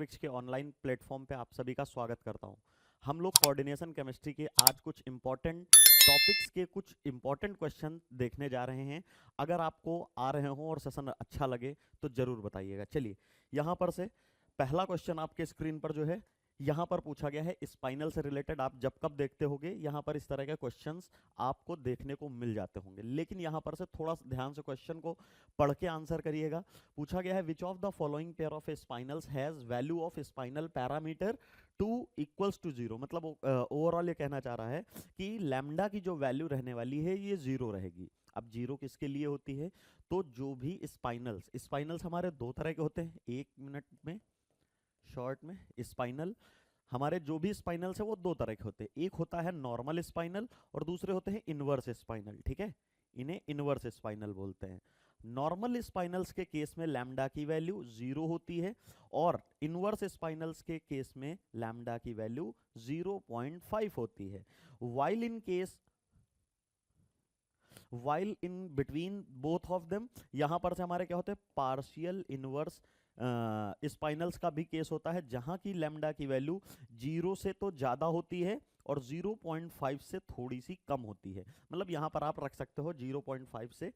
Topics के online platform पे आप सभी का स्वागत करता हूं। हम लोग कोऑर्डिनेशन केमिस्ट्री के आज कुछ इंपॉर्टेंट टॉपिक्स के कुछ इंपॉर्टेंट क्वेश्चन देखने जा रहे हैं। अगर आपको आ रहे हो और सेशन अच्छा लगे तो जरूर बताइएगा। चलिए, यहाँ पर से पहला क्वेश्चन आपके स्क्रीन पर जो है यहाँ पर पूछा गया है स्पाइनल से रिलेटेड। आप जब कब देखते होगे यहाँ पर इस तरह के क्वेश्चंस आपको देखने को मिल जाते होंगे, लेकिन यहाँ पर से थोड़ा ध्यान से क्वेश्चन को पढ़ के आंसर करिएगा। पूछा गया है which of the following pair of spinels has value of spinel parameter 2 equals to 0। मतलब ओवरऑल ये कहना चाह रहा है कि लैम्डा की जो वैल्यू रहने वाली है ये 0 रहेगी। अब 0 किसके लिए होती है? तो जो भी स्पाइनल्स हमारे दो तरह के होते हैं। 1 मिनट में शॉर्ट में स्पाइनल हमारे जो भी स्पाइनल्स है वो दो तरह के होते हैं। एक होता है नॉर्मल स्पाइनल और दूसरे होते हैं इनवर्स स्पाइनल। ठीक है, इन्हें इनवर्स स्पाइनल बोलते हैं। नॉर्मल स्पाइनल्स के केस में लैम्डा की वैल्यू 0 होती है और इनवर्स स्पाइनल्स के केस में लैम्डा की वैल्यू 0.5 होती है। While in between both of them, यहां पर से हमारे क्या होते हैं पार्शियल इनवर्स स्पाइनल्स का भी केस होता है जहां की लैम्डा की वैल्यू 0 से तो ज्यादा होती है और 0.5 से थोड़ी सी कम होती है। मतलब यहां पर आप रख सकते हो 0.5 से,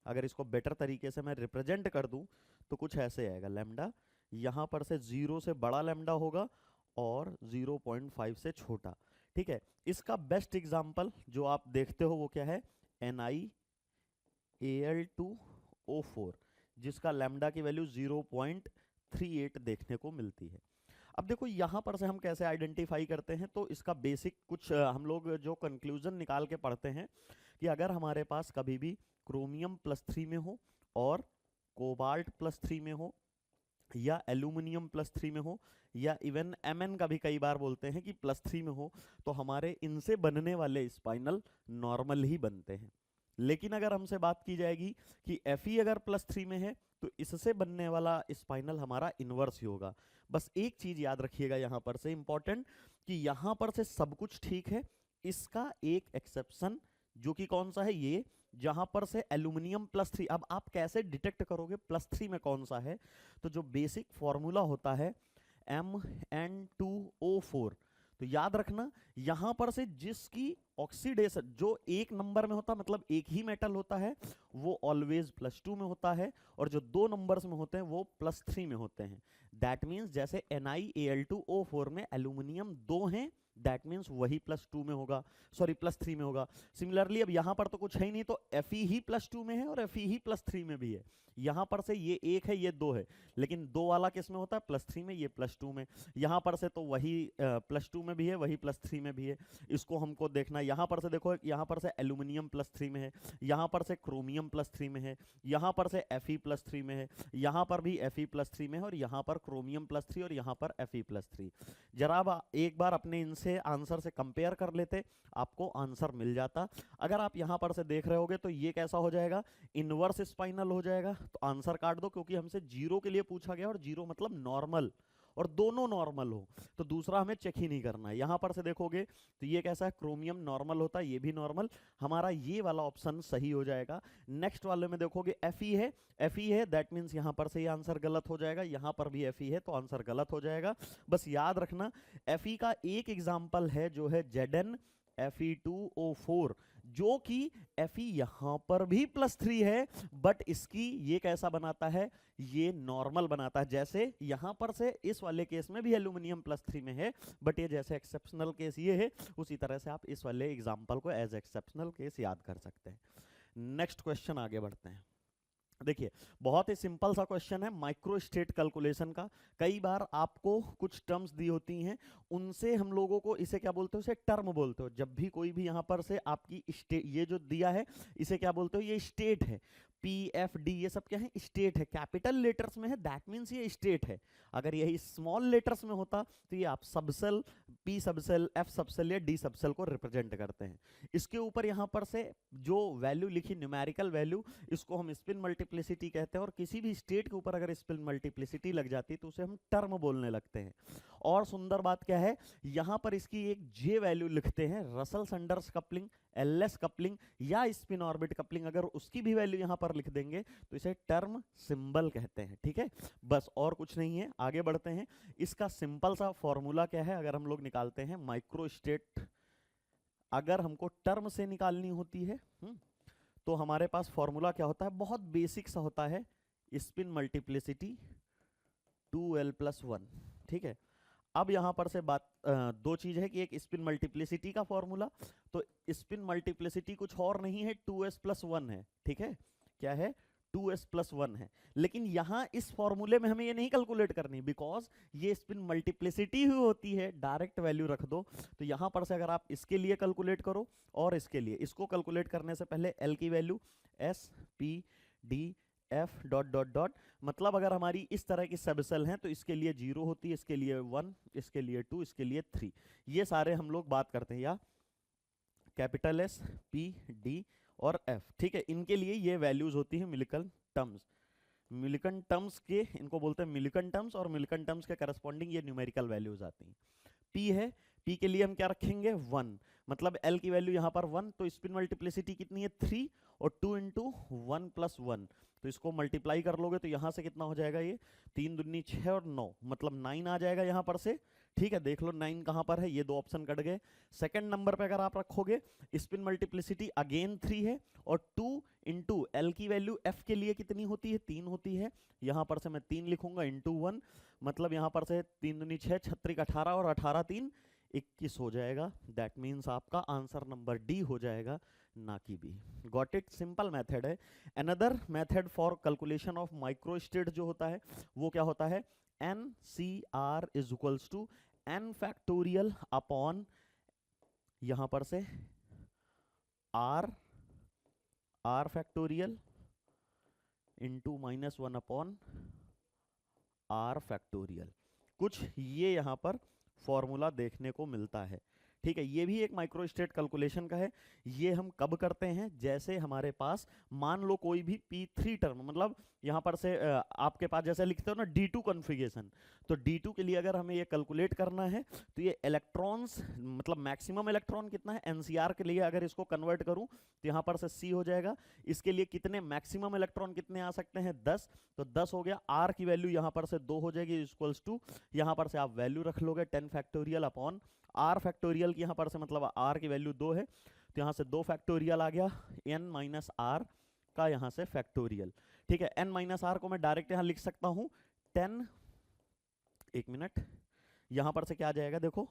अगर इसको बेटर तरीके से मैं रिप्रेजेंट कर दूं तो कुछ ऐसे आएगा। लैम्डा यहां पर से 0 से बड़ा लैम्डा होगा और 0.5 से छोटा। ठीक है, इसका बेस्ट एग्जांपल जो आप देखते हो वो क्या है? NiAl2O4, जिसका लैम्डा की वैल्यू 0.38 देखने को मिलती है। अब देखो यहां पर से हम कैसे आइडेंटिफाई करते हैं, तो इसका बेसिक कुछ हम लोग जो कंक्लूजन निकाल के पढ़ते हैं कि अगर हमारे पास कभी भी क्रोमियम +3 में हो और कोबाल्ट +3 में हो या एल्यूमिनियम +3 में हो या इवन Mn का भी कई बार बोलते हैं कि +3 में हो, तो हमारे इनसे बनने वाले स्पाइनल नॉर्मल ही बनते हैं। लेकिन अगर हमसे बात की जाएगी कि Fe अगर +3 में है तो इससे बनने वाला स्पाइनल हमारा इनवर्स ही होगा। बस एक चीज याद रखिएगा यहाँ पर से इंपॉर्टेंट, कि यहाँ पर से सब कुछ ठीक है, इसका एक एक्सेप्शन जो कि कौन सा है? ये जहां पर से एल्यूमिनियम +3। अब आप कैसे डिटेक्ट करोगे +3 में कौन सा है? तो जो बेसिक फॉर्मूला होता है Mn2O4, तो याद रखना यहां पर से जिसकी ऑक्सीडेशन जो 1 नंबर में होता, मतलब एक ही मेटल होता है, वो ऑलवेज +2 में होता है और जो 2 नंबर्स में होते हैं वो +3 में होते हैं। दैट मीन्स जैसे NiAl2O4 में एल्यूमिनियम 2 हैं, दैट मीन्स वही +2 में होगा, सॉरी +3 में होगा। सिमिलरली अब यहां पर तो कुछ है ही नहीं, तो Fe ही +2 में है और Fe ही +3 में भी है। यहां पर से ये 1 है ये 2 है, लेकिन 2 वाला किस में होता है? +3 में, ये +2 में। यहां पर से तो वही +2 में भी है, वही +3 में भी है। इसको हमको देखना, यहां पर से देखो यहां पर से एल्यूमिनियम +3 में है, यहां पर से क्रोमियम +3 में है, यहां पर से Fe +3 में है, यहां पर भी Fe +3 में है और यहां पर क्रोमियम +3 और यहां पर Fe +3। जरा एक बार अपने इनसे आंसर से कंपेयर कर लेते, आपको आंसर मिल जाता। अगर आप यहां पर से देख रहे होगे तो ये कैसा हो जाएगा? इनवर्स स्पाइनल हो जाएगा। तो आंसर काट दो, क्योंकि हमसे 0 के लिए पूछा गया और 0 मतलब नॉर्मल, और दोनों नॉर्मल हो, तो दूसरा हमें चेक ही नहीं करना है। यहां पर से देखोगे तो ये कैसा है? क्रोमियम नॉर्मल होता है, ये भी नॉर्मल, हमारा ये वाला ऑप्शन सही हो जाएगा। नेक्स्ट वाले में देखोगे Fe है, दैट मीन्स यहां पर से ये आंसर गलत हो जाएगा। यहां पर भी Fe है तो आंसर गलत हो जाएगा। बस याद रखना Fe का एक एग्जाम्पल है जो है ZnFe2O4, जो कि Fe यहां पर भी +3 है, बट इसकी ये कैसा बनाता है? ये नॉर्मल बनाता है। जैसे यहां पर से इस वाले केस में भी एल्यूमिनियम +3 में है, बट ये जैसे एक्सेप्शनल केस ये है, उसी तरह से आप इस वाले एग्जांपल को एज एक्सेप्शनल केस याद कर सकते हैं। नेक्स्ट क्वेश्चन आगे बढ़ते हैं। देखिए, बहुत ही सिंपल सा क्वेश्चन है माइक्रो स्टेट कैलकुलेशन का। कई बार आपको कुछ टर्म्स दी होती हैं, उनसे हम लोगों को इसे क्या बोलते हो? इसे टर्म बोलते हो। जब भी कोई भी यहां पर से आपकी स्टेट, ये जो दिया है इसे क्या बोलते हो? ये स्टेट है। PFD ये सब क्या है? स्टेट है। कैपिटल लेटर्स में है, दैट मीन्स ये स्टेट है। अगर यही स्मॉल लेटर्स में होता तो ये आप subshell, P subshell, F subshell या D सबसेल को रिप्रेजेंट करते हैं। इसके ऊपर यहां पर से जो वैल्यू लिखी, न्यूमेरिकल वैल्यू, इसको हम स्पिन मल्टीप्लिसिटी कहते हैं। और किसी भी स्टेट के ऊपर अगर स्पिन मल्टीप्लिसिटी लग जाती है तो उसे हम टर्म बोलने लगते हैं। और सुंदर बात क्या है, यहां पर इसकी एक जे वैल्यू लिखते हैं, रसल संडर्स कपलिंग, एलएस कपलिंग या स्पिन ऑर्बिट कपलिंग, अगर उसकी भी वैल्यू यहां पर लिख देंगे तो इसे टर्म सिंबल कहते हैं। ठीक है, बस और कुछ नहीं है। आगे बढ़ते हैं। इसका सिंपल सा फॉर्मूला क्या है, अगर हम लोग निकालते हैं माइक्रोस्टेट, अगर हमको टर्म से निकालनी होती है तो हमारे पास फॉर्मूला क्या होता है, बहुत बेसिक सा होता है, स्पिन मल्टीप्लिसिटी 2l+1। ठीक है, अब यहां पर से बात दो चीज है कि एक स्पिन मल्टीप्लिसिटी का फॉर्मूला, तो स्पिन मल्टीप्लिसिटी कुछ और नहीं है 2s+1 है। ठीक है, क्या है, 2s+1 है। लेकिन यहां इस फॉर्मूले में हमें ये नहीं कैलकुलेट करनी, बिकॉज ये स्पिन मल्टीप्लिसिटी ही होती है, डायरेक्ट वैल्यू रख दो। तो यहां पर से अगर आप इसके लिए कैलकुलेट करो और इसके लिए, इसको कैलकुलेट करने से पहले एल की वैल्यू S_P_D_F ... मतलब अगर हमारी इस तरह की सबसेल हैं तो इसके लिए 0 होती है, इसके लिए 1, इसके लिए 2, इसके लिए 3, ये सारे हम लोग बात करते हैं, या कैपिटल S, P, D और F। ठीक है, इनके लिए ये वैल्यूज होती है मिलिकन टर्म्स। मिलिकन टर्म्स के इनको बोलते हैं मिलिकन टर्म्स, और मिलिकन टर्म्स के करस्पॉन्डिंग ये न्यूमेरिकल वैल्यूज आती हैं। P है, P के लिए हम क्या रखेंगे, 1, मतलब L की वैल्यू यहाँ पर 1, तो स्पिन मल्टीप्लिसिटी कितनी है 3, और 2 × 1+1, तो इसको मल्टीप्लाई कर लोगे तो यहाँ से कितना हो जाएगा, ये 3 दूनी 6 और 9, मतलब 9 आ जाएगा यहाँ पर से। ठीक है, देख लो 9 कहाँ पर है, ये दो ऑप्शन कट गए। सेकंड नंबर पे अगर आप रखोगे स्पिन मल्टीप्लिसिटी अगेन 3 है, और 2 × L की वैल्यू F के लिए कितनी होती है, 3 होती है, यहाँ पर से मैं 3 लिखूंगा × 1, मतलब यहाँ पर से 3 दूनी 6, 6 18 और 18 3 21 हो जाएगा। दैट मीन्स आपका आंसर नंबर डी हो जाएगा, ना कि बी। गॉट इट, सिंपल मेथड है। Another method for calculation of microstate जो होता है वो क्या होता है, NCR = n⁴ अपॉन यहां पर से R factorial into -1 upon R⁴। कुछ ये यहां पर फॉर्मूला देखने को मिलता है। ठीक है, ये भी एक माइक्रोस्टेट कैलकुलेशन का है। ये हम कब करते हैं, जैसे हमारे पास मान लो कोई भी P3 टर्म, मतलब यहाँ पर से आपके पास जैसे लिखते हो ना D2 कॉन्फ़िगरेशन, तो D2 के लिए अगर हमें ये कैलकुलेट करना है तो ये इलेक्ट्रॉन्स, मतलब मैक्सिमम इलेक्ट्रॉन कितना है, NCR के लिए अगर इसको कन्वर्ट करूं तो यहाँ पर से C हो जाएगा। इसके लिए कितने मैक्सिमम इलेक्ट्रॉन कितने आ सकते हैं, 10, तो 10 हो गया। R की वैल्यू यहाँ पर से 2 हो जाएगी, इक्वल्स टू यहाँ पर से आप वैल्यू रख लोगे 10 अपॉन R⁴ की, यहाँ पर से मतलब R की वैल्यू 2 है, तो यहाँ से 2 फैक्टोरियल आ गया, n - R का यहाँ से फैक्टोरियल। ठीक है, n - R को मैं डायरेक्ट यहाँ लिख सकता हूँ 10, एक मिनट, यहाँ पर से क्या आ जाएगा देखो,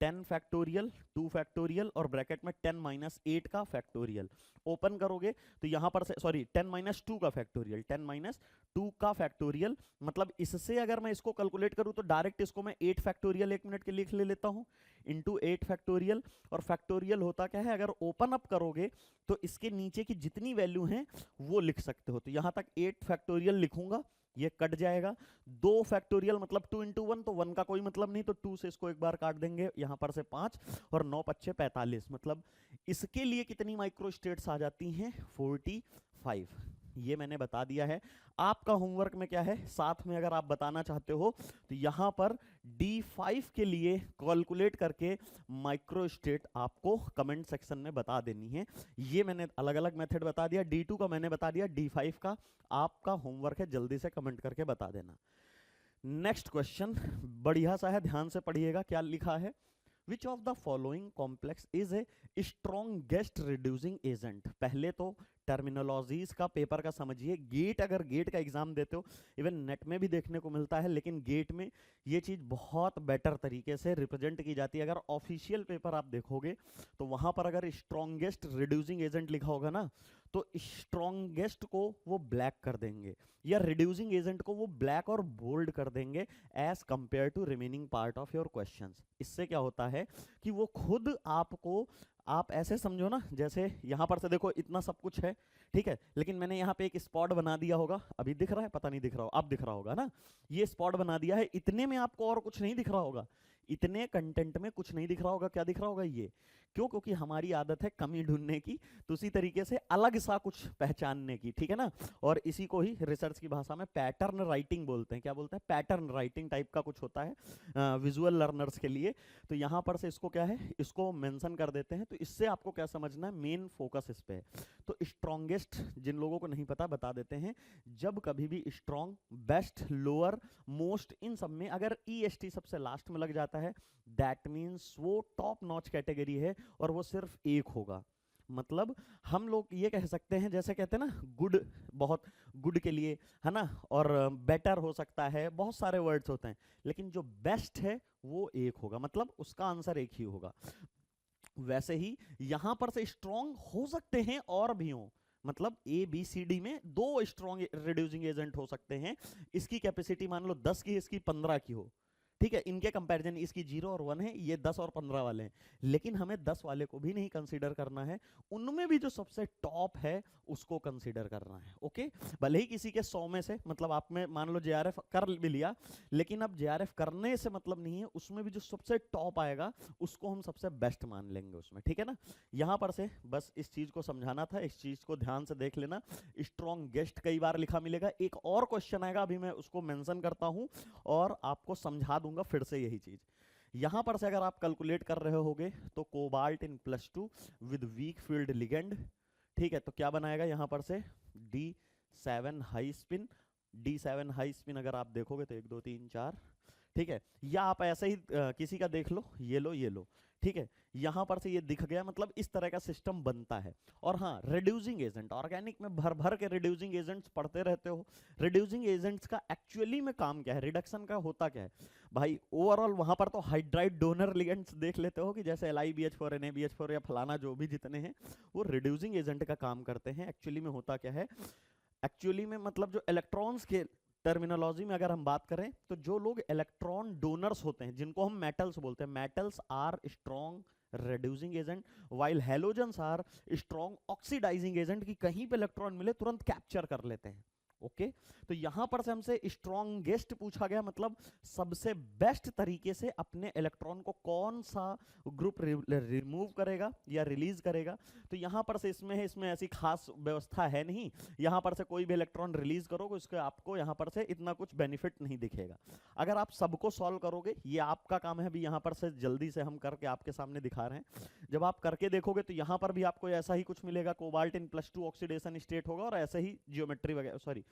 10 फैक्टोरियल, 2 फैक्टोरियल और ब्रैकेट में 10 - 8 का फैक्टोरियल। ओपन करोगे तो यहाँ पर से, सॉरी 10 - 2 का फैक्टोरियल, 10 - 2 का फैक्टोरियल, मतलब इससे अगर मैं इसको कैलकुलेट करूँ तो डायरेक्ट इसको मैं 8 फैक्टोरियल 1 मिनट के लिए ले लेता हूँ, इंटू 8 फैक्टोरियल। और फैक्टोरियल होता क्या है, अगर ओपन अप करोगे तो इसके नीचे की जितनी वैल्यू हैं वो लिख सकते हो। तो यहाँ तक 8 फैक्टोरियल लिखूंगा, ये कट जाएगा। 2 फैक्टोरियल मतलब 2 × 1, तो 1 का कोई मतलब नहीं, तो 2 से इसको एक बार काट देंगे, यहाँ पर से 5 और 9 × 5 = 45, मतलब इसके लिए कितनी माइक्रोस्टेट्स आ जाती हैं, 45। ये मैंने बता दिया है। आपका होमवर्क में क्या है, साथ में अगर आप बताना चाहते हो तो यहाँ पर D5 के लिए कैलकुलेट करके माइक्रोस्टेट आपको कमेंट सेक्शन में बता देनी है। ये मैंने अलग अलग मेथड बता दिया, D2 का मैंने बता दिया, D5 का आपका होमवर्क है, जल्दी से कमेंट करके बता देना। नेक्स्ट क्वेश्चन बढ़िया सा है, ध्यान से पढ़िएगा क्या लिखा है। Which of the following complex is a strongest reducing agent? पहले तो टर्मिनोलॉजीज का पेपर का समझिए। गेट, अगर गेट का एग्जाम देते हो, इवन नेट में भी देखने को मिलता है, लेकिन गेट में ये चीज बहुत बेटर तरीके से रिप्रेजेंट की जाती है। अगर ऑफिशियल पेपर आप देखोगे तो वहां पर अगर स्ट्रॉन्गेस्ट रिड्यूसिंग एजेंट लिखा होगा ना, तो स्ट्रॉन्गेस्ट को वो ब्लैक कर देंगे, या रिड्यूसिंग एजेंट को वो ब्लैक और बोल्ड कर देंगे as compare to remaining part of your questions. इससे क्या होता है कि वो खुद आपको, आप ऐसे समझो ना, जैसे यहां पर से देखो इतना सब कुछ है, ठीक है, लेकिन मैंने यहाँ पे एक स्पॉट बना दिया होगा, अभी दिख रहा है, पता नहीं दिख रहा हो, अब दिख रहा होगा ना, ये स्पॉट बना दिया है, इतने में आपको और कुछ नहीं दिख रहा होगा, इतने कंटेंट में कुछ नहीं दिख रहा होगा, क्या दिख रहा होगा, ये क्यों? क्योंकि हमारी आदत है कमी ढूंढने की, तो उसी तरीके से अलग सा कुछ पहचानने की, ठीक है ना। और इसी को ही रिसर्च की भाषा में पैटर्न राइटिंग बोलते हैं। क्या बोलते हैं? पैटर्न राइटिंग टाइप का कुछ होता है विजुअल लर्नर्स के लिए। तो यहाँ पर से इसको क्या है, इसको मेंशन कर देते हैं। तो इससे आपको क्या समझना है, मेन फोकस इस पे है। तो स्ट्रॉन्गेस्ट जिन लोगों को नहीं पता बता देते हैं, जब कभी भी स्ट्रॉन्ग, बेस्ट, लोअर, मोस्ट, इन सब में अगर EST सबसे लास्ट में लग जाता है, दैट मीन्स वो टॉप नॉच कैटेगरी है और वो सिर्फ एक होगा। मतलब हम लोग ये कह सकते हैं, जैसे कहते हैं ना गुड, बहुत गुड के लिए है ना, और बेटर हो सकता है, बहुत सारे वर्ड्स होते हैं, लेकिन जो बेस्ट है वो एक होगा, मतलब उसका आंसर एक ही होगा। वैसे ही यहां पर से स्ट्रॉन्ग हो सकते हैं और भी हो, मतलब ABCD में 2 स्ट्रॉन्ग रिड्यूसिंग एजेंट हो सकते हैं। इसकी कैपेसिटी मान लो 10 की, इसकी 15 की हो, ठीक है। इनके कंपैरिजन इसकी 0 और 1 है, ये 10 और 15 वाले हैं, लेकिन हमें 10 वाले को भी नहीं कंसीडर करना है, उनमें भी जो सबसे टॉप है उसको कंसीडर करना है। ओके, भले ही किसी के 100 में से, मतलब आप में मान लो JRF कर भी लिया, लेकिन अब JRF करने से मतलब नहीं है, उसमें भी जो सबसे टॉप आएगा उसको हम सबसे बेस्ट मान लेंगे उसमें, ठीक है ना। यहां पर से बस इस चीज को समझाना था, इस चीज को ध्यान से देख लेना। स्ट्रॉन्ग गेस्ट कई बार लिखा मिलेगा, एक और क्वेश्चन आएगा, अभी मैं उसको मेंशन करता हूं और आपको समझा दूंगा फिर से यही चीज। यहां पर से अगर आप कैलकुलेट कर रहे होगे तो cobalt in +2 with weak field ligand, ठीक है, तो क्या बनाएगा यहां पर से D7 high spin. D7 high spin अगर आप देखोगे तो 1 2 3 4, ठीक है, या आप ऐसे ही किसी का देख लो, ये लो ये लो, ठीक है, यहां पर से ये दिख गया, मतलब इस तरह का सिस्टम बनता है। और हाँ, रिड्यूसिंग एजेंट, ऑर्गेनिक में भर भर के रिड्यूसिंग एजेंट्स पढ़ते रहते हो। रिड्यूसिंग एजेंट्स का एक्चुअली में काम क्या है, रिडक्शन का होता क्या है भाई? ओवरऑल वहां पर तो हाइड्राइड डोनर लिगेंड्स देख लेते हो कि जैसे LiBH4 NaBH4 या फलाना जो भी जितने हैं, वो रिड्यूसिंग एजेंट का काम करते हैं। एक्चुअली में होता क्या है, एक्चुअली में मतलब जो इलेक्ट्रॉन्स के टर्मिनोलॉजी में अगर हम बात करें, तो जो लोग इलेक्ट्रॉन डोनर्स होते हैं, जिनको हम मेटल्स बोलते हैं, metals are strong reducing agent while halogens are strong oxidizing agent, की कहीं पे इलेक्ट्रॉन मिले तुरंत कैप्चर कर लेते हैं। ओके, तो यहां पर से हमसे स्ट्रॉन्गेस्ट पूछा गया, मतलब सबसे बेस्ट तरीके से अपने इलेक्ट्रॉन को कौन सा ग्रुप रिमूव करेगा या रिलीज करेगा। तो यहां पर से इसमें है, इसमें ऐसी खास व्यवस्था है नहीं, यहां पर से कोई भी इलेक्ट्रॉन रिलीज करोगे उसके आपको यहां पर से इतना कुछ बेनिफिट नहीं दिखेगा। अगर आप सबको सॉल्व करोगे, ये आपका काम है, अभी यहां पर से जल्दी से हम करके आपके सामने दिखा रहे हैं, जब आप करके देखोगे तो यहां पर भी आपको ऐसा ही कुछ मिलेगा, कोबाल्ट इन +2 ऑक्सीडेशन स्टेट होगा और ऐसे ही जियोमेट्री वगैरह, सॉरी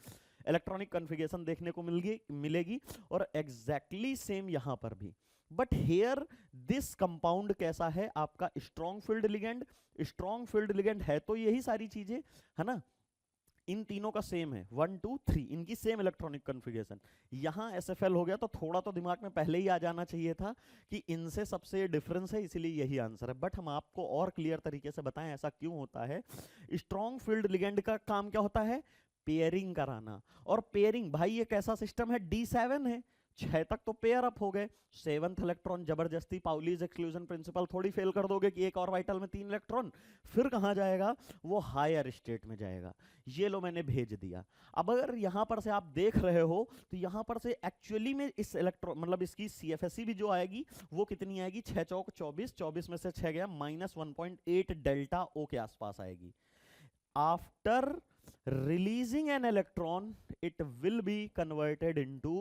इलेक्ट्रॉनिक कॉन्फ़िगरेशन देखने को मिलेगी और एग्जैक्टली सेम यहां पर भी। बट हेयर दिस कंपाउंड कैसा है आपका, strong field ligand. Strong field ligand है तो यही सारी चीजें है ना, इन तीनों का सेम है, 1 2 3 इनकी सेम इलेक्ट्रॉनिक कॉन्फ़िगरेशन। यहां SFL हो गया तो थोड़ा तो दिमाग में पहले ही आ जाना चाहिए था कि इनसे सबसे डिफरेंस है, इसीलिए यही आंसर है। बट हम आपको और क्लियर तरीके से बताएं ऐसा क्यों होता है। स्ट्रॉन्ग फील्ड लिगेंड का काम क्या होता है, पेयरिंग कराना। और पेयरिंग भाई ये कैसा सिस्टम है, D7 है, 6 तक तो पेयर अप हो गए, 7th इलेक्ट्रॉन जबरदस्ती पाउलीज एक्सक्लूजन प्रिंसिपल थोड़ी फेल कर दोगे कि एक और वाइटल में 3 इलेक्ट्रॉन, फिर कहां जाएगा, वो हायर स्टेट में जाएगा। ये लो मैंने भेज दिया। अब अगर यहां पर से आप देख रहे हो तो यहां पर से एक्चुअली में इस इलेक्ट्रॉन मतलब इसकी CFSE भी जो आएगी वो कितनी आएगी, 6 चौक 24, 24 में से 6 गया, -1.8 डेल्टा O के आसपास आएगी। After releasing an electron it will be converted into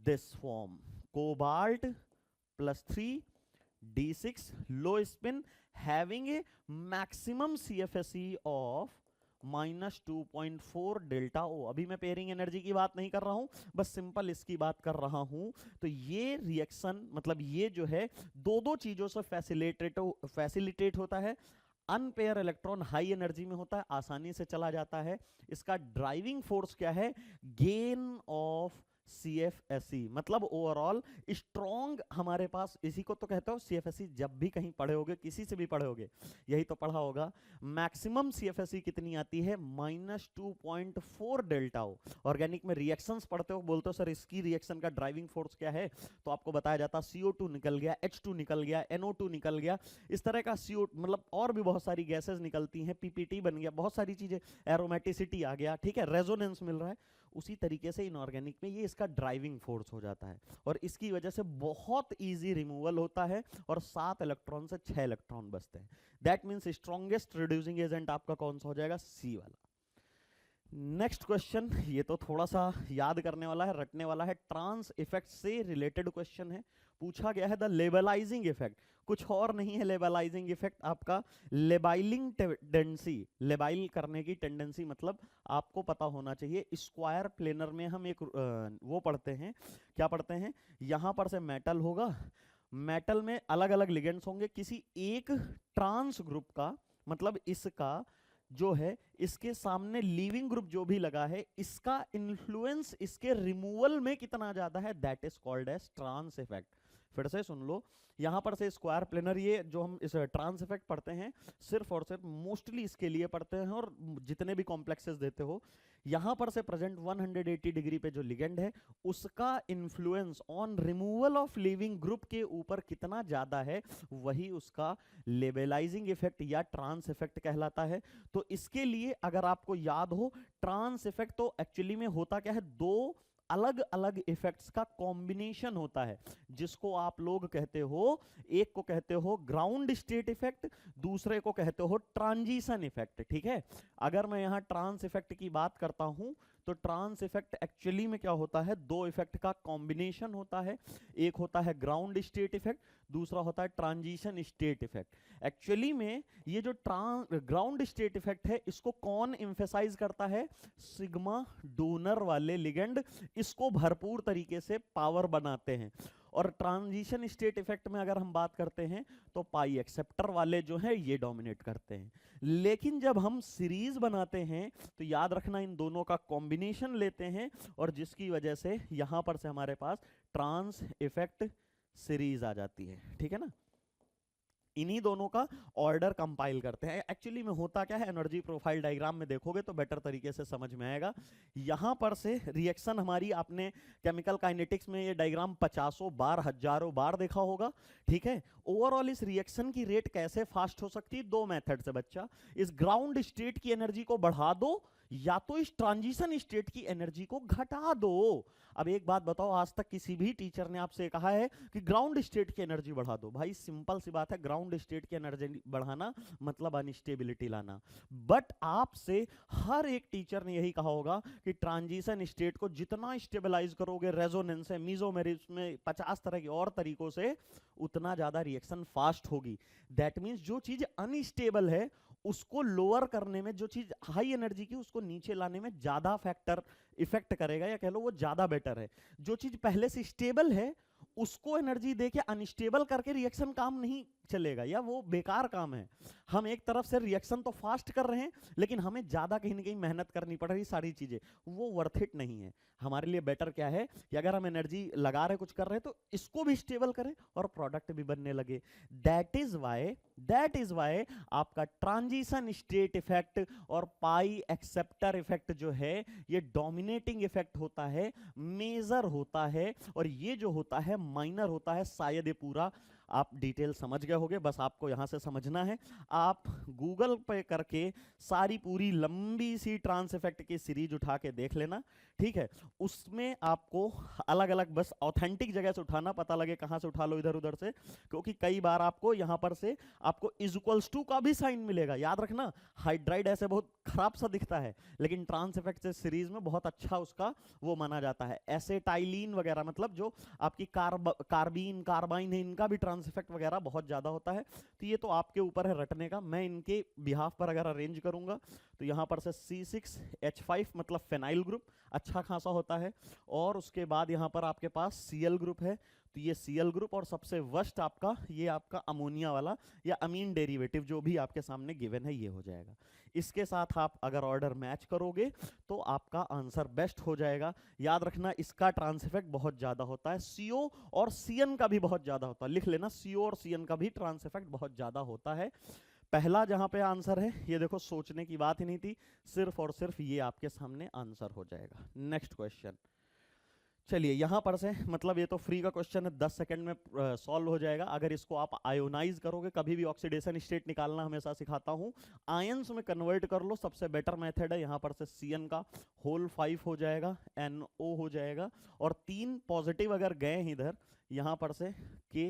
this form, cobalt +3 D6 low spin having a maximum CFSE of -2.4 delta O। अभी मैं पेयरिंग एनर्जी की बात नहीं कर रहा हूं, बस सिंपल इसकी बात कर रहा हूं। तो ये रिएक्शन मतलब ये जो है दो चीजों से फैसिलिटेट होता है। अनपेयर इलेक्ट्रॉन हाई एनर्जी में होता है, आसानी से चला जाता है। इसका ड्राइविंग फोर्स क्या है, गेन ऑफ CFSE, मतलब ओवरऑल स्ट्रॉन्ग हमारे पास, इसी को तो कहते हो CFSE। जब भी कहीं पढ़े होगे, किसी से भी पढ़े होगे, यही तो पढ़ा होगा। मैक्सिमम CFSE कितनी आती है, -2.4 डेल्टा O। ऑर्गेनिक में रिएक्शंस पढ़ते हो, बोलते हो सर इसकी रिएक्शन का ड्राइविंग फोर्स क्या है, तो आपको बताया जाता CO2 निकल गया, H2 निकल गया, NO2 निकल गया, इस तरह का CO मतलब और भी बहुत सारी गैसेस निकलती हैं, PPT बन गया, बहुत सारी चीजें, एरोमेटिसिटी आ गया, ठीक है, रेजोनेंस मिल रहा है। उसी तरीके से इनऑर्गेनिक में ये इसका ड्राइविंग फोर्स हो जाता है और इसकी वजह से बहुत इजी रिमूवल होता है और 7 इलेक्ट्रॉन से 6 इलेक्ट्रॉन बचते हैं। That means strongest reducing agent आपका कौन सा हो जाएगा? सी वाला। नेक्स्ट क्वेश्चन, ये तो थोड़ा सा याद करने वाला है, रटने वाला है, ट्रांस इफेक्ट से रिलेटेड क्वेश्चन है। पूछा गया है द लेबलाइजिंग इफेक्ट, कुछ और नहीं है लेबलाइजिंग इफेक्ट, आपका लेबाइलिंग टेंडेंसी, लेबाइल करने की टेंडेंसी, मतलब आपको पता होना चाहिए स्क्वायर प्लेनर में हम एक वो पढ़ते हैं, क्या पढ़ते हैं, यहां पर से मेटल होगा, मेटल में अलग अलग लिगेंड्स होंगे, किसी एक ट्रांस ग्रुप का, मतलब इसका जो है इसके सामने लीविंग ग्रुप जो भी लगा है, इसका इन्फ्लुएंस इसके रिमूवल में कितना ज्यादा है, that is called as trans effect. फिर से सुन लो, यहां पर से स्क्वायर प्लेनर, ये जो हम इस ट्रांस इफेक्ट पढ़ते हैं सिर्फ और सिर्फ मोस्टली इसके लिए पढ़ते हैं, और जितने भी कॉम्प्लेक्सेस देते हो, यहां पर से प्रेजेंट 180 डिग्री पे जो लिगेंड है उसका influence on removal of leaving group के ऊपर कितना ज्यादा है, वही उसका लेबलाइजिंग इफेक्ट या ट्रांस इफेक्ट कहलाता है। तो इसके लिए अगर आपको याद हो, ट्रांस इफेक्ट तो एक्चुअली में होता क्या है, दो अलग अलग इफेक्ट्स का कॉम्बिनेशन होता है, जिसको आप लोग कहते हो, एक को कहते हो ग्राउंड स्टेट इफेक्ट, दूसरे को कहते हो ट्रांजिशन इफेक्ट। ठीक है, अगर मैं यहां ट्रांस इफेक्ट की बात करता हूं तो ट्रांस इफेक्ट एक्चुअली में क्या होता है, दो इफेक्ट का कॉम्बिनेशन होता है, एक होता है ग्राउंड स्टेट इफेक्ट, दूसरा होता है ट्रांजिशन स्टेट इफेक्ट। एक्चुअली में ये जो ग्राउंड स्टेट इफेक्ट है, इसको कौन एम्फेसाइज करता है, सिग्मा डोनर वाले लिगेंड इसको भरपूर तरीके से पावर बनाते हैं। और ट्रांजिशन स्टेट इफेक्ट में अगर हम बात करते हैं तो पाई एक्सेप्टर वाले जो है ये डोमिनेट करते हैं। लेकिन जब हम सीरीज बनाते हैं तो याद रखना इन दोनों का कॉम्बिनेशन लेते हैं, और जिसकी वजह से यहां पर से हमारे पास ट्रांस इफेक्ट सीरीज आ जाती है। ठीक है ना, इन्हीं दोनों का ऑर्डर कंपाइल करते हैं। एक्चुअली में होता क्या है, एनर्जी प्रोफाइल डायग्राम में देखोगे तो बेटर तरीके से समझ में आएगा। यहां पर से रिएक्शन हमारी, आपने केमिकल काइनेटिक्स में ये डायग्राम 50 बार, हजारों बार देखा होगा। ठीक है, ओवरऑल इस रिएक्शन की रेट कैसे फास्ट हो सकती है, दो मेथड से बच्चा, इस ग्राउंड स्टेट की एनर्जी को बढ़ा दो या तो इस ट्रांजिशन स्टेट की एनर्जी को घटा दो। अब एक बात बताओ, आज तक किसी भी टीचर ने आपसे कहा है कि ग्राउंड स्टेट की एनर्जी बढ़ा दो? भाई सिंपल सी बात है, ग्राउंड स्टेट की एनर्जी बढ़ाना मतलब अनस्टेबिलिटी लाना। बट आपसे हर एक टीचर ने यही कहा होगा कि ट्रांजिशन स्टेट को जितना स्टेबलाइज करोगे, रेजोनेंस है, मीजोमेरिज्म में 50 तरह के और तरीकों से, उतना ज्यादा रिएक्शन फास्ट होगी। दैट मीन्स जो चीज अनस्टेबल है उसको लोअर करने में, जो चीज हाई एनर्जी की उसको नीचे लाने में ज्यादा फैक्टर इफेक्ट करेगा, या कह लो वो ज्यादा बेटर है। जो चीज पहले से स्टेबल है उसको एनर्जी देके अनस्टेबल करके रिएक्शन काम नहीं चलेगा, या वो बेकार काम है। हम एक तरफ से रिएक्शन तो फास्ट कर रहे हैं लेकिन हमें ज्यादा कहीं ना कहीं मेहनत करनी पड़ रही, सारी चीजें वो वर्थ इट नहीं है। हमारे लिए बेटर क्या है कि अगर हम एनर्जी लगा रहे, कुछ कर रहे हैं, तो इसको भी स्टेबल करें और प्रोडक्ट भी बनने लगे। दैट इज वाई आपका ट्रांजिशन स्टेट इफेक्ट और पाई एक्सेप्टर इफेक्ट जो है ये डोमिनेटिंग इफेक्ट होता है, मेजर होता है, और ये जो होता है माइनर होता है। शायद ये पूरा आप डिटेल समझ गए होंगे, बस आपको यहां से समझना है। आप गूगल पे करके सारी पूरी लंबी सी ट्रांस इफेक्ट की सीरीज उठा के देख लेना। ठीक है, उसमें आपको अलग अलग बस ऑथेंटिक जगह से उठाना, पता लगे कहां से उठा लो, इधर उधर से, क्योंकि कई बार आपको यहां पर से आपको इज इक्वल्स टू का भी साइन मिलेगा। याद रखना, हाइड्राइड ऐसे बहुत खराब सा दिखता है, लेकिन ट्रांस इफेक्ट से सीरीज में बहुत अच्छा उसका वो माना जाता है। एसेटाइलिन वगैरह, मतलब जो आपकी कार्बीन, कार्बाइन है, इनका भी ट्रांस इफेक्ट वगैरह बहुत ज्यादा होता है। तो ये तो आपके ऊपर है रटने का। मैं इनके बिहाफ पर अगर अरेंज करूंगा तो यहां पर से C6H5 मतलब फेनाइल ग्रुप अच्छा खासा होता है, और उसके बाद यहां पर आपके पास Cl ग्रुप है, तो ये Cl ग्रुप, और सबसे वर्स्ट आपका ये आपका अमोनिया वाला या अमीन डेरिवेटिव जो भी आपके सामने गिवन है ये हो जाएगा। इसके साथ आप अगर ऑर्डर मैच करोगे तो आपका आंसर बेस्ट हो जाएगा। याद रखना इसका ट्रांस इफेक्ट बहुत ज्यादा होता है, CO और CN का भी बहुत ज्यादा होता है। लिख लेना, CO और CN का भी ट्रांस इफेक्ट बहुत ज्यादा होता है। पहला जहां पे आंसर है ये देखो, सोचने की बात ही नहीं थी, सिर्फ और सिर्फ ये आपके सामने आंसर हो जाएगा। नेक्स्ट क्वेश्चन, चलिए यहाँ पर से मतलब ये तो फ्री का क्वेश्चन है, 10 सेकंड में सॉल्व हो जाएगा। अगर इसको आप आयोनाइज करोगे, कभी भी ऑक्सीडेशन स्टेट निकालना हमेशा सिखाता हूँ, आयंस में कन्वर्ट कर लो, सबसे बेटर मेथड है। यहाँ पर से Cn का होल 5 हो जाएगा, NO हो जाएगा, और 3 पॉजिटिव अगर गए हैं इधर, यहाँ पर से के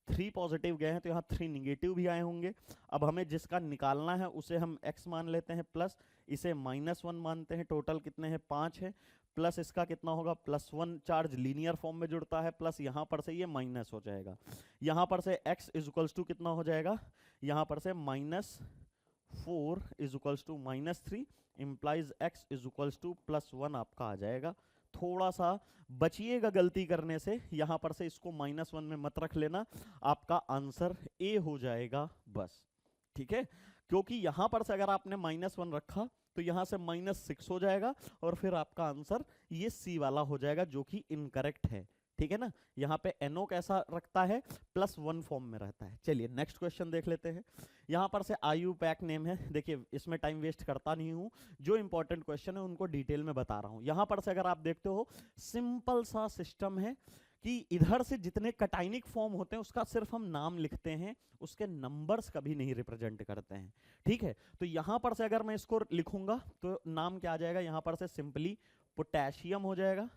3 पॉजिटिव गए हैं तो यहाँ 3 निगेटिव भी आए होंगे। अब हमें जिसका निकालना है उसे हम x मान लेते हैं, प्लस इसे -1 मानते हैं। टोटल कितने हैं, 5 है, प्लस इसका कितना होगा, +1 चार्ज लीनियर फॉर्म में जुड़ता है, प्लस यहाँ पर से ये माइनस हो जाएगा। यहाँ पर से x इक्वल्स टू कितना हो जाएगा, यहाँ पर से -4 equals to -3, implies x equals to +1 आपका आ जाएगा। थोड़ा सा बचिएगा गलती करने से, यहां पर से इसको -1 में मत रख लेना, आपका आंसर A हो जाएगा बस, ठीक है। क्योंकि यहां पर से अगर आपने -1 रखा तो यहां से -6 हो जाएगा, और फिर आपका आंसर ये C वाला हो जाएगा, जो कि इनकरेक्ट है, ठीक है ना। यहाँ पे NO कैसा रखता है, +1 फॉर्म में रहता है। चलिए नेक्स्ट क्वेश्चन देख लेते हैं। यहाँ पर से IUPAC नेम है, देखिए इसमें टाइम वेस्ट करता नहीं हूँ, जो इंपॉर्टेंट क्वेश्चन है उनको डिटेल में बता रहा हूँ। यहाँ पर से अगर आप देखते हो, सिंपल सा सिस्टम है कि इधर से जितने कटाइनिक फॉर्म होते हैं उसका सिर्फ हम नाम लिखते हैं, उसके नंबर्स कभी नहीं रिप्रेजेंट करते हैं, ठीक है। तो यहाँ पर से अगर मैं इसको लिखूंगा तो नाम क्या आ जाएगा, यहाँ पर से सिंपली पोटेशियम हो जाएगा,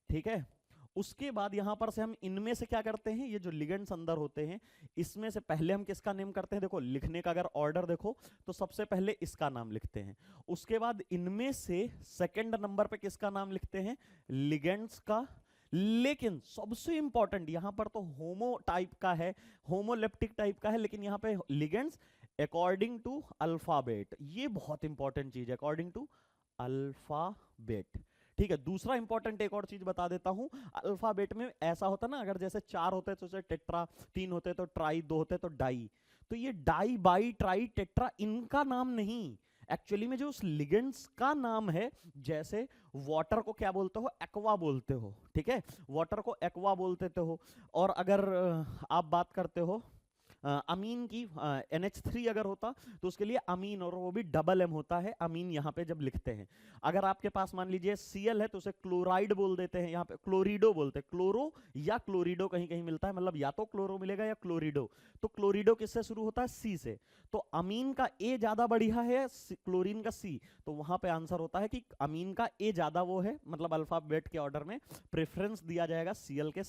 ठीक है। उसके बाद यहां पर से हम इनमें से क्या करते हैं, ये जो लिगेंड्स अंदर होते हैं इसमें से पहले हम किसका नेम करते हैं, देखो लिखने का अगर ऑर्डर देखो तो सबसे पहले इसका नाम लिखते हैं, उसके बाद इनमें से सेकंड नंबर पे किसका नाम लिखते हैं, लिगेंड्स का। लेकिन सबसे इंपॉर्टेंट यहां पर तो होमो टाइप का है, होमोलेप्टिक टाइप का है, लेकिन यहां पे लिगेंड्स अकॉर्डिंग टू अल्फाबेट, ये बहुत इंपॉर्टेंट चीज है, अकॉर्डिंग टू अल्फाबेट, ठीक है। दूसरा इंपॉर्टेंट एक और चीज बता देता हूं, अल्फाबेट में ऐसा होता ना, अगर जैसे 4 होते तो उसे टेट्रा, 3 होते तो ट्राई, 2 होते तो डाई, तो ये डाई, बाई, ट्राई, टेट्रा इनका नाम नहीं, एक्चुअली में जो उस लिगेंड्स का नाम है। जैसे वाटर को क्या बोलते हो, एक्वा बोलते हो, ठीक है, वाटर को एक्वा बोलते हो। और अगर आप बात करते हो अमीन की, NH3 अगर होता तो उसके लिए अमीन, और वो भी डबल M होता है, अमीन यहाँ पे जब लिखते हैं। अगर आपके पास मान लीजिए Cl है तो उसे क्लोराइड बोल देते हैं, यहाँ पे क्लोरिडो बोलते हैं, क्लोरो या क्लोरिडो कहीं कहीं मिलता है, मतलब या तो क्लोरो मिलेगा या क्लोरिडो। तो क्लोरिडो किससे शुरू होता है, C से, तो अमीन का A ज्यादा बढ़िया है, क्लोरीन का C, तो वहां पे आंसर होता है कि अमीन का A ज्यादा वो है, मतलब अल्फाबेट के ऑर्डर में प्रेफरेंस दिया जाएगा Cl के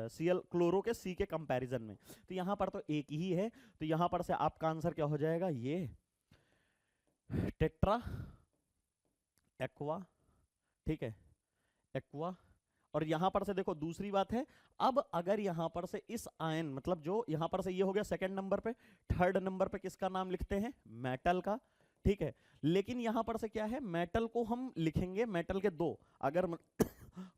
Cl क्लोरो के C के कंपैरिजन में। तो यहां पर तो एक ही है, तो यहां पर से आपका आंसर क्या हो जाएगा, ये टेट्रा एक्वा, ठीक है, एक्वा। और यहां पर से देखो दूसरी बात है, अब अगर यहां पर से इस आयन, मतलब जो यहां पर से ये हो गया सेकंड नंबर पे, थर्ड नंबर पे किसका नाम लिखते हैं, मेटल का, ठीक है। लेकिन यहां पर से क्या है, मेटल को हम लिखेंगे, मेटल के 2, अगर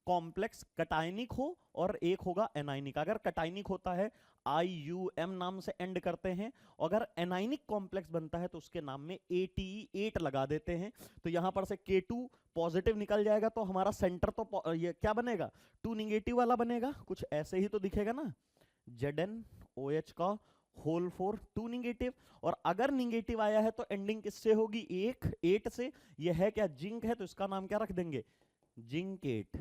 कॉम्प्लेक्स कटायनिक हो और एक होगा एनाइनिक। अगर कटायनिक होता है IUM नाम से एंड करते हैं, अगर एनाइनिक कॉम्प्लेक्स बनता है तो उसके नाम में ATE 8 लगा देते हैं। तो यहां पर से K2 पॉजिटिव निकल जाएगा तो हमारा सेंटर तो ये क्या बनेगा, 2 निगेटिव वाला बनेगा, कुछ ऐसे ही तो दिखेगा ना, ZnOH का होल 4 2 निगेटिव। और अगर निगेटिव आया है तो एंडिंग किससे होगी, 8 से। यह है क्या, जिंक है, तो इसका नाम क्या रख देंगे, जिंकेट,